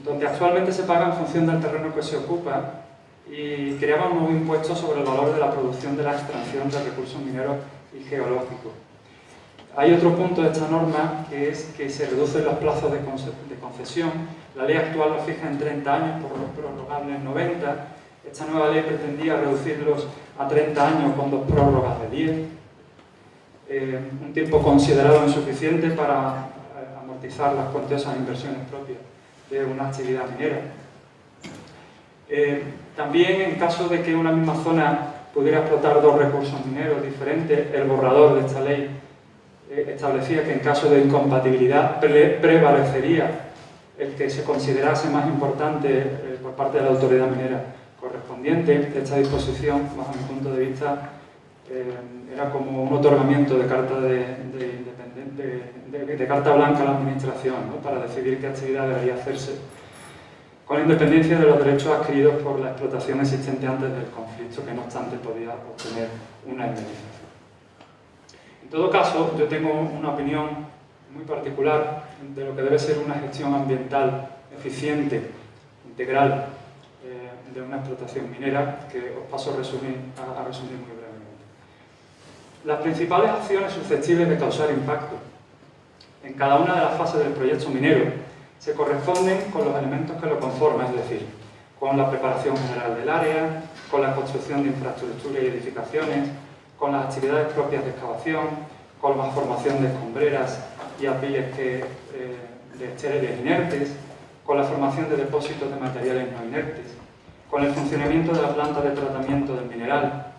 donde actualmente se paga en función del terreno que se ocupa y creaba un nuevo impuesto sobre el valor de la producción de la extracción de recursos mineros y geológicos. Hay otro punto de esta norma que es que se reducen los plazos de concesión. La ley actual lo fija en 30 años, por los prorrogables 90. Esta nueva ley pretendía reducirlos a 30 años con 2 prórrogas de 10. Un tiempo considerado insuficiente para amortizar las cuantiosas inversiones propias de una actividad minera. También, en caso de que una misma zona pudiera explotar 2 recursos mineros diferentes, el borrador de esta ley establecía que en caso de incompatibilidad prevalecería el que se considerase más importante por parte de la autoridad minera correspondiente. Esta disposición, bajo mi punto de vista, era como un otorgamiento de carta de carta blanca a la administración, ¿no? Para decidir qué actividad debería hacerse con independencia de los derechos adquiridos por la explotación existente antes del conflicto, que no obstante podía obtener una indemnización. En todo caso, yo tengo una opinión muy particular de lo que debe ser una gestión ambiental eficiente, integral, de una explotación minera, que os paso a resumir muy brevemente. Las principales acciones susceptibles de causar impacto en cada una de las fases del proyecto minero se corresponden con los elementos que lo conforman, es decir, con la preparación general del área, con la construcción de infraestructuras y edificaciones, con las actividades propias de excavación, con la formación de escombreras y apiles de estériles inertes, con la formación de depósitos de materiales no inertes, con el funcionamiento de la planta de tratamiento del mineral,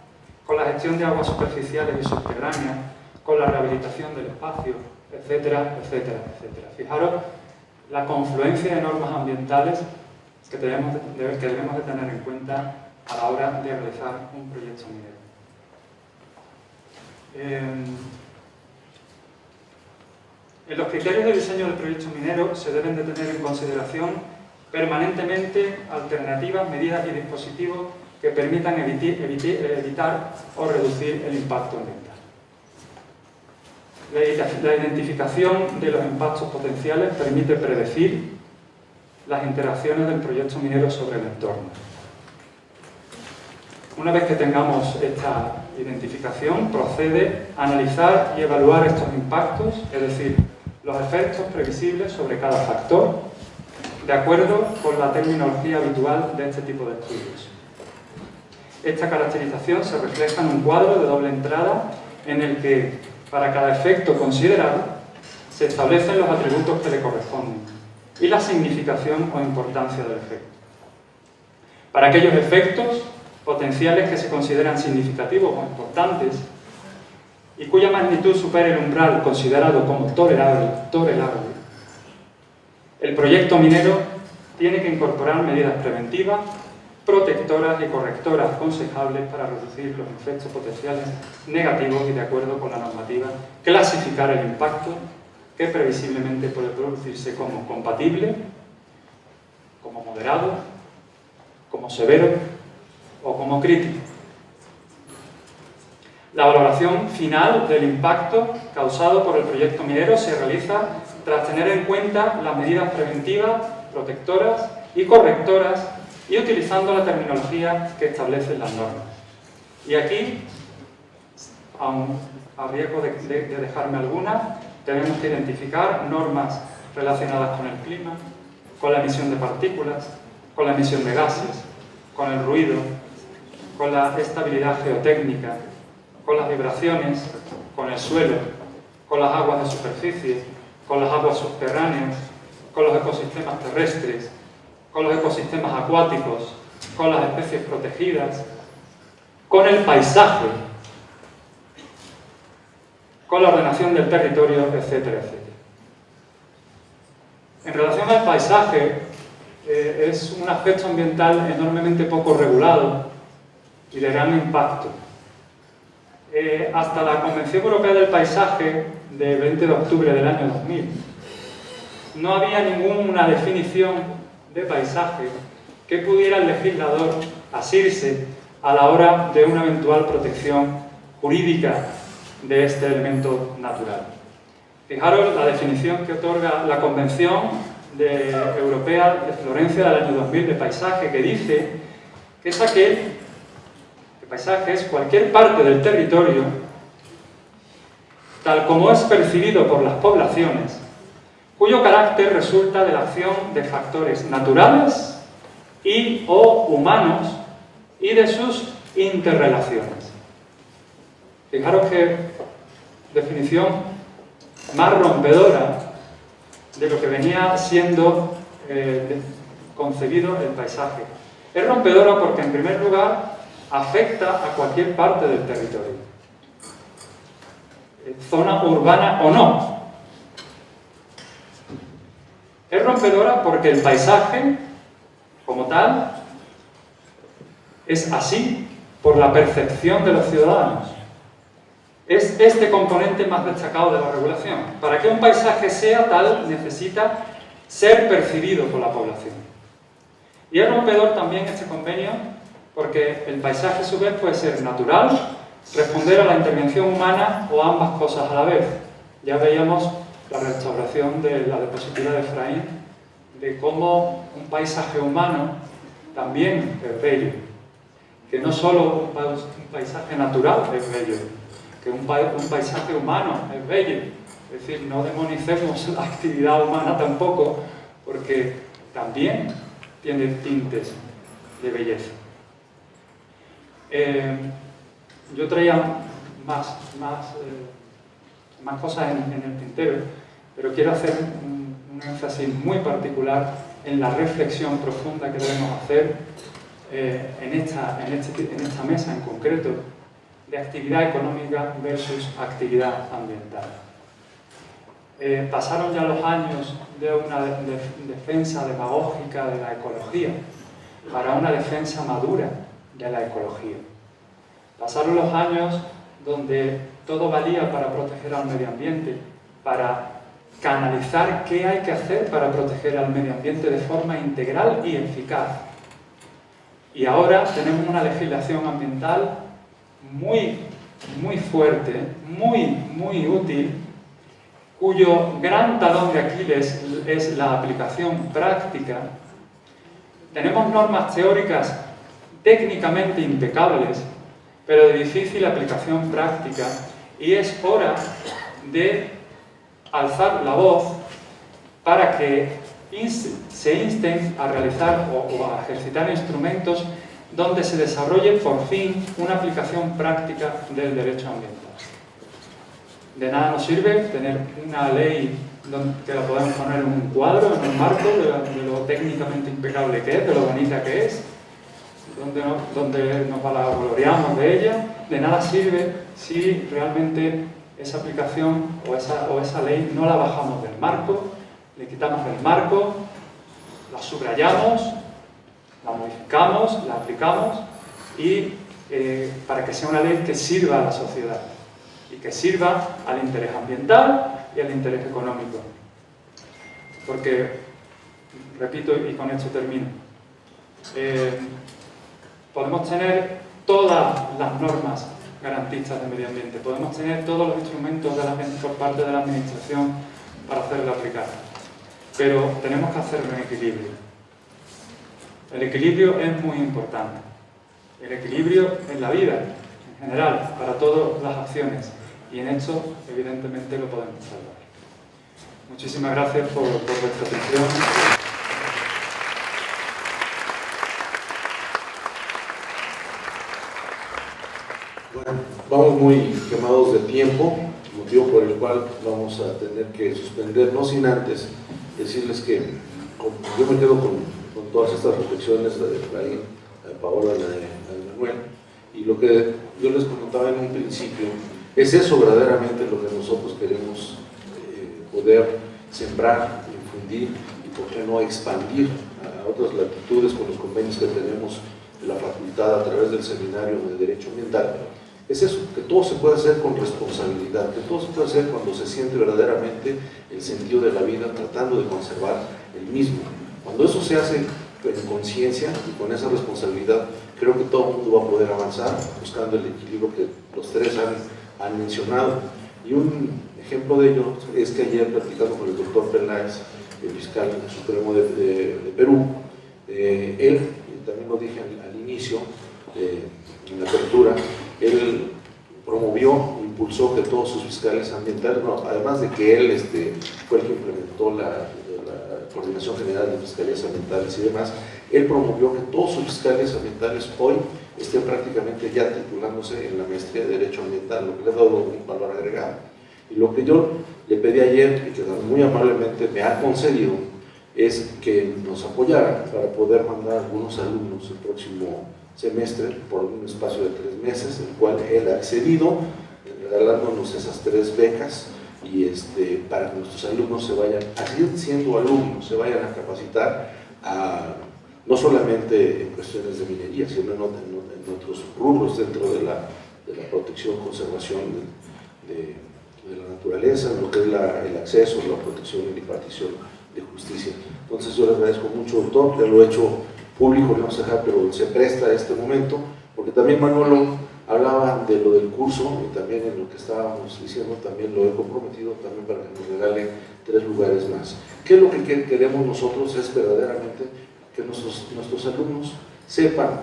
con la gestión de aguas superficiales y subterráneas, con la rehabilitación del espacio, etcétera, etcétera, etcétera. Fijaros la confluencia de normas ambientales que debemos de tener en cuenta a la hora de realizar un proyecto minero. En los criterios de diseño del proyecto minero se deben de tener en consideración permanentemente alternativas, medidas y dispositivos que permitan evitar o reducir el impacto ambiental. La identificación de los impactos potenciales permite predecir las interacciones del proyecto minero sobre el entorno. Una vez que tengamos identificación procede a analizar y evaluar estos impactos, es decir, los efectos previsibles sobre cada factor, de acuerdo con la terminología habitual de este tipo de estudios. Esta caracterización se refleja en un cuadro de doble entrada en el que, para cada efecto considerado, se establecen los atributos que le corresponden y la significación o importancia del efecto. Para aquellos efectos potenciales que se consideran significativos o importantes y cuya magnitud supere el umbral considerado como tolerable, el proyecto minero tiene que incorporar medidas preventivas, protectoras y correctoras aconsejables para reducir los efectos potenciales negativos y, de acuerdo con la normativa, clasificar el impacto que previsiblemente puede producirse como compatible, como moderado, como severo o como crítico. La valoración final del impacto causado por el proyecto minero se realiza tras tener en cuenta las medidas preventivas, protectoras y correctoras y utilizando la terminología que establecen las normas. Y aquí, aun a riesgo de dejarme alguna, tenemos que identificar normas relacionadas con el clima, con la emisión de partículas, con la emisión de gases, con el ruido, con la estabilidad geotécnica, con las vibraciones, con el suelo, con las aguas de superficie, con las aguas subterráneas, con los ecosistemas terrestres, con los ecosistemas acuáticos, con las especies protegidas, con el paisaje, con la ordenación del territorio, etcétera, etcétera. En relación al paisaje, es un aspecto ambiental enormemente poco regulado y de gran impacto. Hasta la Convención Europea del Paisaje de 20 de octubre del año 2000 no había ninguna definición de paisaje que pudiera el legislador asirse a la hora de una eventual protección jurídica de este elemento natural. Fijaros la definición que otorga la Convención Europea de Florencia del año 2000 de paisaje, que dice que es que paisaje es cualquier parte del territorio, tal como es percibido por las poblaciones, cuyo carácter resulta de la acción de factores naturales y o humanos y de sus interrelaciones. Fijaros qué definición más rompedora de lo que venía siendo concebido el paisaje. Es rompedora porque, en primer lugar, afecta a cualquier parte del territorio, zona urbana o no. Es rompedora porque el paisaje, como tal, es así por la percepción de los ciudadanos. Es este componente más destacado de la regulación. Para que un paisaje sea tal, necesita ser percibido por la población. Y es rompedor también este convenio porque el paisaje, a su vez, puede ser natural, responder a la intervención humana o ambas cosas a la vez. Ya veíamos la restauración de la diapositiva de Efraín, de cómo un paisaje humano también es bello. Que no solo un paisaje natural es bello, que un paisaje humano es bello. Es decir, no demonicemos la actividad humana tampoco, porque también tiene tintes de belleza. Yo traía más cosas en el tintero, pero quiero hacer un énfasis muy particular en la reflexión profunda que debemos hacer en esta mesa en concreto, de actividad económica versus actividad ambiental. Pasaron ya los años de una defensa demagógica de la ecología para una defensa madura de la ecología. Pasaron los años donde todo valía para proteger al medio ambiente, para canalizar qué hay que hacer para proteger al medio ambiente de forma integral y eficaz. Y ahora tenemos una legislación ambiental muy fuerte, muy útil, cuyo gran talón de Aquiles es la aplicación práctica. Tenemos normas teóricas técnicamente impecables, pero de difícil aplicación práctica, y es hora de alzar la voz para que se insten a realizar o a ejercitar instrumentos donde se desarrolle por fin una aplicación práctica del derecho ambiental. De nada nos sirve tener una ley que la podemos poner en un cuadro, en un marco, de lo técnicamente impecable que es, de lo bonita que es, donde nos vanagloriamos de ella. De nada sirve si realmente esa aplicación o esa ley no la bajamos del marco, le quitamos el marco, la subrayamos, la modificamos, la aplicamos y para que sea una ley que sirva a la sociedad y que sirva al interés ambiental y al interés económico. Porque, repito y con esto termino, podemos tener todas las normas garantistas de medio ambiente, podemos tener todos los instrumentos por parte de la administración para hacerla aplicar, pero tenemos que hacerlo en equilibrio. El equilibrio es muy importante. El equilibrio en la vida, en general, para todas las acciones. Y en esto, evidentemente, lo podemos salvar. Muchísimas gracias por vuestra atención. Bueno, vamos muy quemados de tiempo, motivo por el cual vamos a tener que suspender, no sin antes decirles que yo me quedo con todas estas reflexiones, la de Efraín, la de Paola, la de Manuel, y lo que yo les comentaba en un principio, es eso verdaderamente lo que nosotros queremos poder sembrar, infundir y por qué no expandir a otras latitudes con los convenios que tenemos de la facultad a través del seminario de Derecho Ambiental. Es eso, que todo se puede hacer con responsabilidad, que todo se puede hacer cuando se siente verdaderamente el sentido de la vida, tratando de conservar el mismo. Cuando eso se hace en conciencia y con esa responsabilidad, creo que todo el mundo va a poder avanzar buscando el equilibrio que los tres han mencionado. Y un ejemplo de ello es que ayer, platicando con el doctor Peláez, el fiscal supremo de Perú, él, y también lo dije al inicio, en la apertura, él promovió, impulsó que todos sus fiscales ambientales, bueno, además de que él fue el que implementó la Coordinación General de Fiscalías Ambientales y demás, él promovió que todos sus fiscales ambientales hoy estén prácticamente ya titulándose en la maestría de Derecho Ambiental, lo que le ha dado un valor agregado. Y lo que yo le pedí ayer, y que muy amablemente me ha concedido, es que nos apoyara para poder mandar a algunos alumnos el próximo semestre por un espacio de 3 meses, el cual él ha accedido, regalándonos esas 3 becas, y para que nuestros alumnos se vayan, así siendo alumnos, se vayan a capacitar no solamente en cuestiones de minería, sino en otros rubros dentro de la protección, conservación de la naturaleza, en lo que es el acceso, la protección y la impartición de justicia. Entonces yo le agradezco mucho, doctor, ya lo he hecho público, le vamos a dejar, pero se presta a este momento, porque también Manolo hablaba de lo del curso y también en lo que estábamos diciendo, también lo he comprometido también para que nos regale 3 lugares más. ¿Qué es lo que queremos nosotros? Es verdaderamente que nuestros alumnos sepan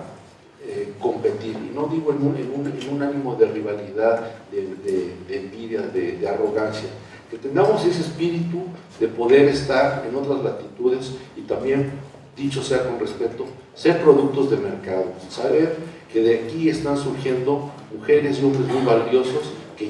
competir, y no digo en un ánimo de rivalidad, de envidia, de arrogancia, que tengamos ese espíritu de poder estar en otras latitudes y también, dicho sea con respeto, ser productos de mercado, saber que de aquí están surgiendo mujeres y hombres muy valiosos que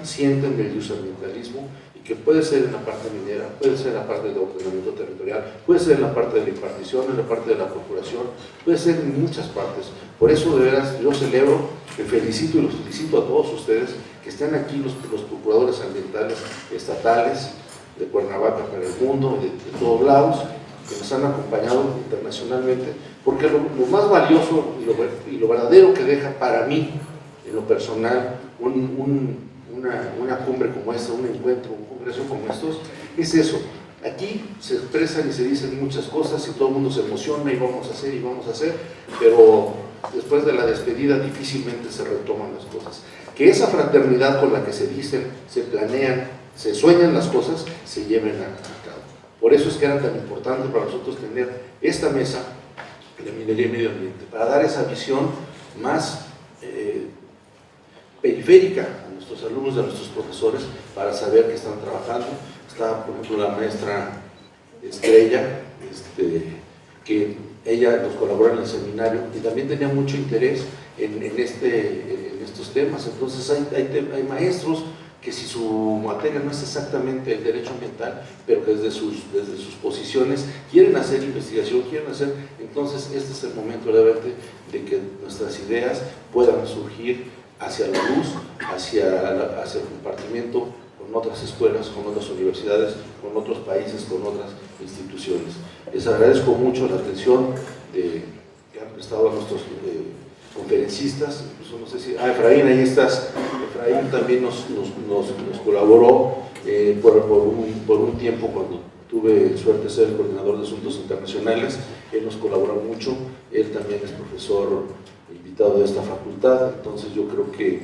sienten el ambientalismo, y que puede ser en la parte minera, puede ser en la parte del ordenamiento territorial, puede ser en la parte de la impartición, en la parte de la procuración, puede ser en muchas partes. Por eso de veras yo celebro, me felicito y los felicito a todos ustedes que estén aquí, los procuradores ambientales estatales de Cuernavaca para el mundo, de todos lados, que nos han acompañado internacionalmente, porque lo más valioso y lo verdadero que deja para mí, en lo personal, una cumbre como esta, un encuentro, un congreso como estos, es eso. Aquí se expresan y se dicen muchas cosas y todo el mundo se emociona y vamos a hacer, pero después de la despedida difícilmente se retoman las cosas. Que esa fraternidad con la que se dicen, se planean, se sueñan las cosas, se lleven a cabo. Por eso es que era tan importante para nosotros tener esta mesa de minería y medio ambiente, para dar esa visión más periférica a nuestros alumnos y a nuestros profesores para saber que están trabajando. Está, por ejemplo, la maestra Estrella, que ella nos colabora en el seminario y también tenía mucho interés en estos temas. Entonces hay maestros que si su materia no es exactamente el derecho ambiental, pero que desde sus posiciones quieren hacer investigación, entonces este es el momento realmente de que nuestras ideas puedan surgir hacia la luz, hacia el compartimiento con otras escuelas, con otras universidades, con otros países, con otras instituciones. Les agradezco mucho la atención que han prestado a nuestros conferencistas. Incluso no sé si... Efraín, ahí estás. Efraín también nos colaboró por un tiempo cuando tuve suerte de ser el coordinador de asuntos internacionales. Él nos colabora mucho, él también es profesor invitado de esta facultad, entonces yo creo que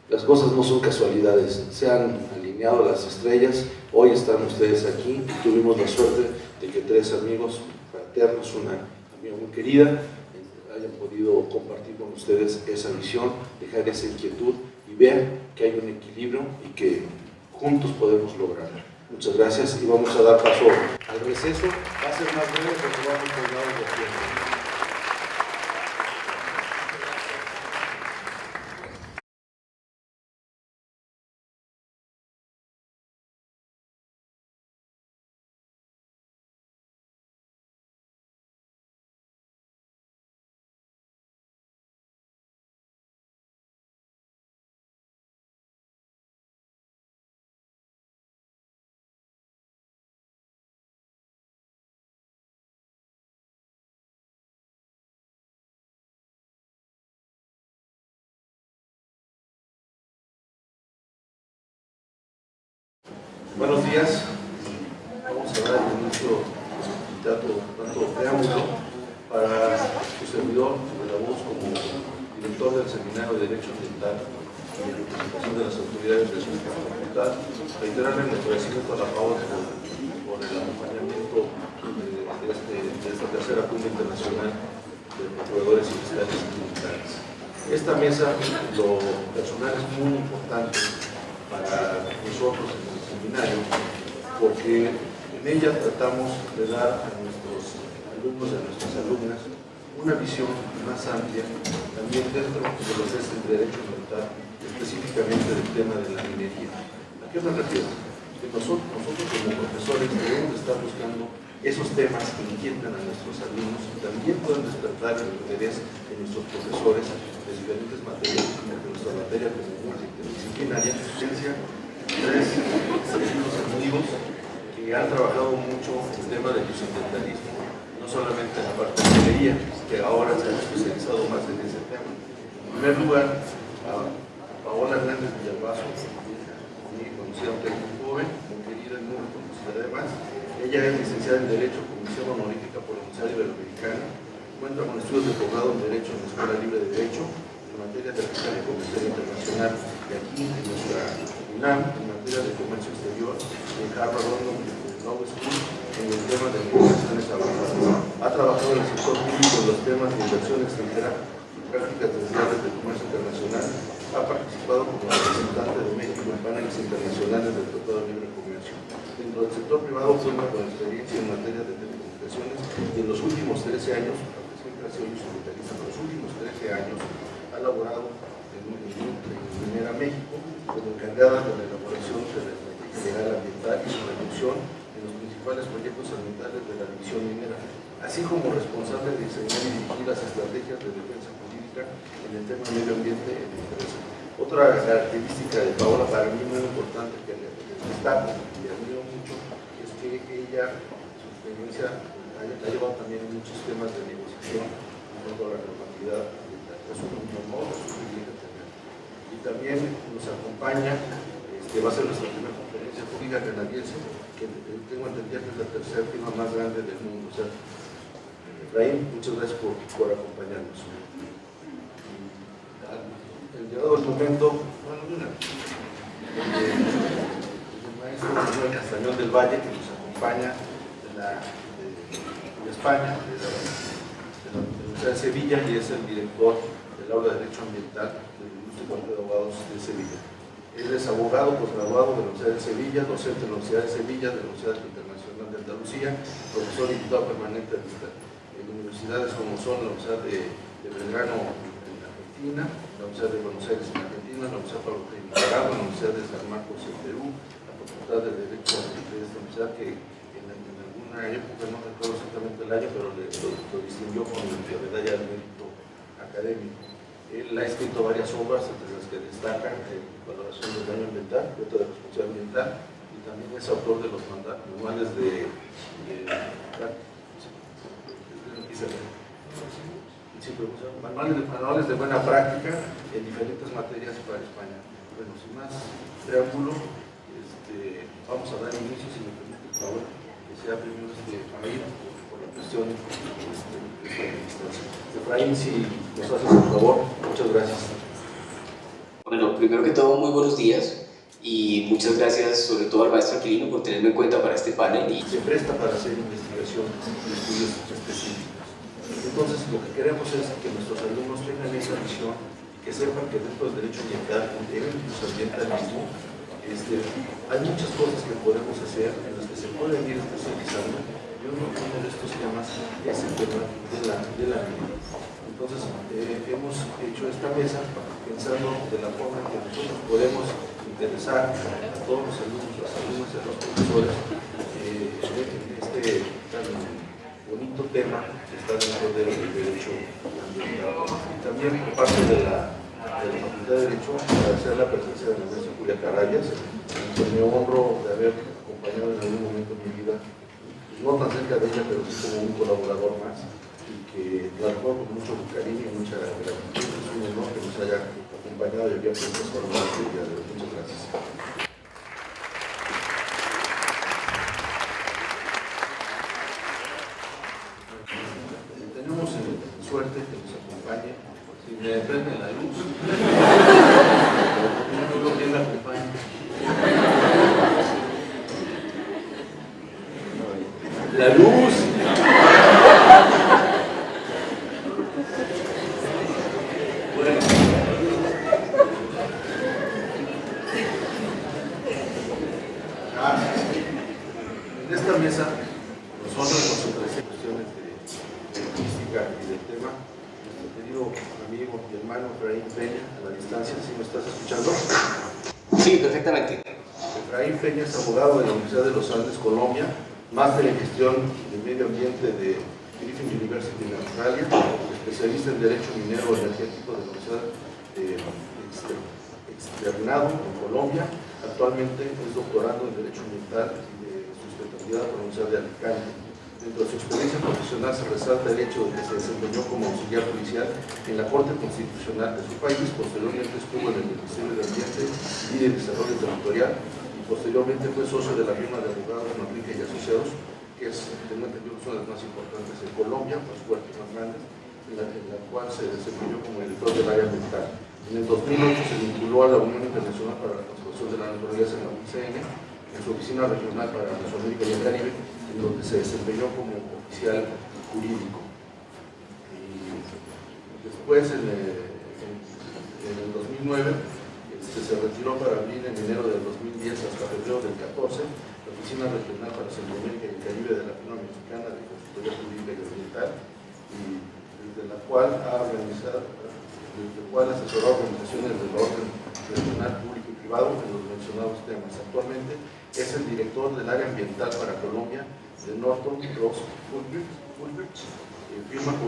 las cosas no son casualidades, se han alineado las estrellas. Hoy están ustedes aquí, tuvimos la suerte de que tres amigos fraternos, una amiga muy querida, hayan podido compartir con ustedes esa visión, dejar esa inquietud y ver que hay un equilibrio y que juntos podemos lograrlo. Muchas gracias y vamos a dar paso al receso. Va a ser más breve porque vamos colgados de tiempo. Buenos días. Vamos a dar inicio tanto preámbulo para su servidor de la voz como director del Seminario de Derecho Ambiental y en representación de las autoridades de nuestra facultad, reiterarle nuestro agradecimiento a la FAO por el acompañamiento de esta tercera cumbre internacional de proveedores y fiscales ambientales. Esta mesa, lo personal, es muy importante para nosotros en el seminario, porque en ella tratamos de dar a nuestros alumnos y a nuestras alumnas una visión más amplia, también dentro de lo que es el derecho ambiental, específicamente del tema de la minería. ¿A qué me refiero? Que nosotros como profesores debemos estar buscando esos temas que inquietan a nuestros alumnos y también pueden despertar el interés de nuestros profesores de diferentes materias, porque nuestra materia como interdisciplinaria, tres amigos que han trabajado mucho el tema del bioambientalismo, no solamente en la parte de minería, que ahora se han especializado más en ese tema. En primer lugar, a Paola Hernández Villalbazo, muy conocida, muy joven, muy querida y muy reconocida además. Ella es licenciada en Derecho, Comisión Honorífica por la Universidad Iberoamericana, cuenta con estudios de posgrado en Derecho en la Escuela Libre de Derecho, en materia de fiscal y comercio internacional, y aquí en nuestra UNAM, en materia de comercio exterior, en Harvard London Law School, en el tema de migraciones avanzadas. Ha trabajado en el sector público en los temas de inversión extranjera y prácticas sociales de comercio internacional. Ha participado como representante de México en paneles internacionales del Tratado de Libre Comercio. Dentro del sector privado cuenta con experiencia en materia de telecomunicaciones y en los últimos 13 años, aunque siempre ha sido instrumentalista, en los últimos 13 años ha laborado en Minera México como encargada de la elaboración de la estrategia legal ambiental y su reducción en los principales proyectos ambientales de la división minera, así como responsable de diseñar y dirigir las estrategias de defensa jurídica en el tema medio ambiente en la empresa. Otra característica de Paola, para mí muy importante, que destaco y admiro mucho, es que ella, su experiencia, ha llevado también en muchos temas de negociación en cuanto a la normatividad ambiental. Es un modo y también nos acompaña, va a ser nuestra primera conferencia pública canadiense, que tengo entendido que es la tercera firma más grande del mundo. O sea, Efraín, muchas gracias por acompañarnos. Llegado el momento, el maestro Manuel Castañón del Valle, que nos acompaña de España, de la Universidad de Sevilla, y es el director de del aula de Derecho Ambiental del Ilustre Colegio de Abogados de Sevilla. Él es abogado posgraduado de la Universidad de Sevilla, docente de la Universidad de Sevilla, de la Universidad Internacional de Andalucía, profesor invitado permanente en universidades como son la Universidad de Belgrano en Argentina, la Universidad de Buenos Aires en Argentina, la Universidad Pablo Freire en Nicaragua, la Universidad de San Marcos en Perú, la Facultad de Derecho de esta universidad que en alguna época, no recuerdo exactamente el año, pero lo distinguió con la medalla del mérito académico. Él ha escrito varias obras, entre las que destacan Valoración del Daño Ambiental, Veto de Responsabilidad Ambiental, y también es autor de los manuales manuales de buena práctica en diferentes materias para España. Bueno, sin más preámbulo, vamos a dar inicio, si me permite, por favor, que sea primero Efraín, por la cuestión de esta administración. Efraín, si nos haces el favor, muchas gracias. Bueno, primero que todo, muy buenos días y muchas gracias sobre todo al maestro Aquilino por tenerme en cuenta para este panel. Se presta para hacer investigación y estudios específicos. Entonces, lo que queremos es que nuestros alumnos tengan esa visión y que sepan que dentro del derecho ambiental, en el ambientalismo, hay muchas cosas que podemos hacer en las que se pueden ir especializando, y uno de estos temas es el tema de la vida. Entonces, hemos hecho esta mesa pensando de la forma en que nosotros podemos interesar a todos los alumnos, las alumnas y a los profesores en este tan bonito tema que está dentro del derecho ambiental. Y también por parte de la Facultad de Derecho, agradecer la presencia de la maestra Julia Carayas, que me honro de haber acompañado en algún momento de mi vida, no tan cerca de ella, pero sí como un colaborador más, y que la recuerdo con mucho cariño y mucha gratitud. Es un honor que nos haya acompañado y había puesto por la día de hoy. Muchas gracias. Tenemos suerte que nos acompañe. Si me prende la luz, no lo que la acompañe. La luz. Bueno. En esta mesa nos honra con su presencia cuestiones de logística y del tema nuestro querido amigo y hermano Efraín Peña, a la distancia. ¿Sí me estás escuchando? Sí, perfectamente. Efraín Peña es abogado de la Universidad de los Andes, Colombia, máster en gestión de medio ambiente de Griffith University en Australia, especialista en derecho minero energético de la Universidad Externado en Colombia. Actualmente es doctorando en derecho ambiental y de sustentabilidad por la Universidad de Alicante. Dentro de su experiencia profesional se resalta el hecho de que se desempeñó como auxiliar judicial en la Corte Constitucional de su país. Posteriormente estuvo en el Ministerio de Ambiente y de Desarrollo Territorial, y posteriormente fue socio de la firma de abogados Manrique y Asociados, que es, tengo entendido, una de las más importantes en Colombia, los fuertes más grandes, en la cual se desempeñó como director del área ambiental. En el 2008 se vinculó a la Unión Internacional para la Conservación de la Naturaleza, en la UCN, en su oficina regional para Mesoamérica y el Caribe, en donde se desempeñó como oficial jurídico. Y después, en el 2009, se retiró para abrir en enero del 2010 hasta febrero del 14 la oficina regional para Centroamérica y el Caribe de la Firma Mexicana de Consultoría Jurídica y Ambiental, y desde la cual asesoró a organizaciones del orden regional, público y privado en los mencionados temas. Actualmente es el director del área ambiental para Colombia de Norton Rose Fulbright, firma jurídica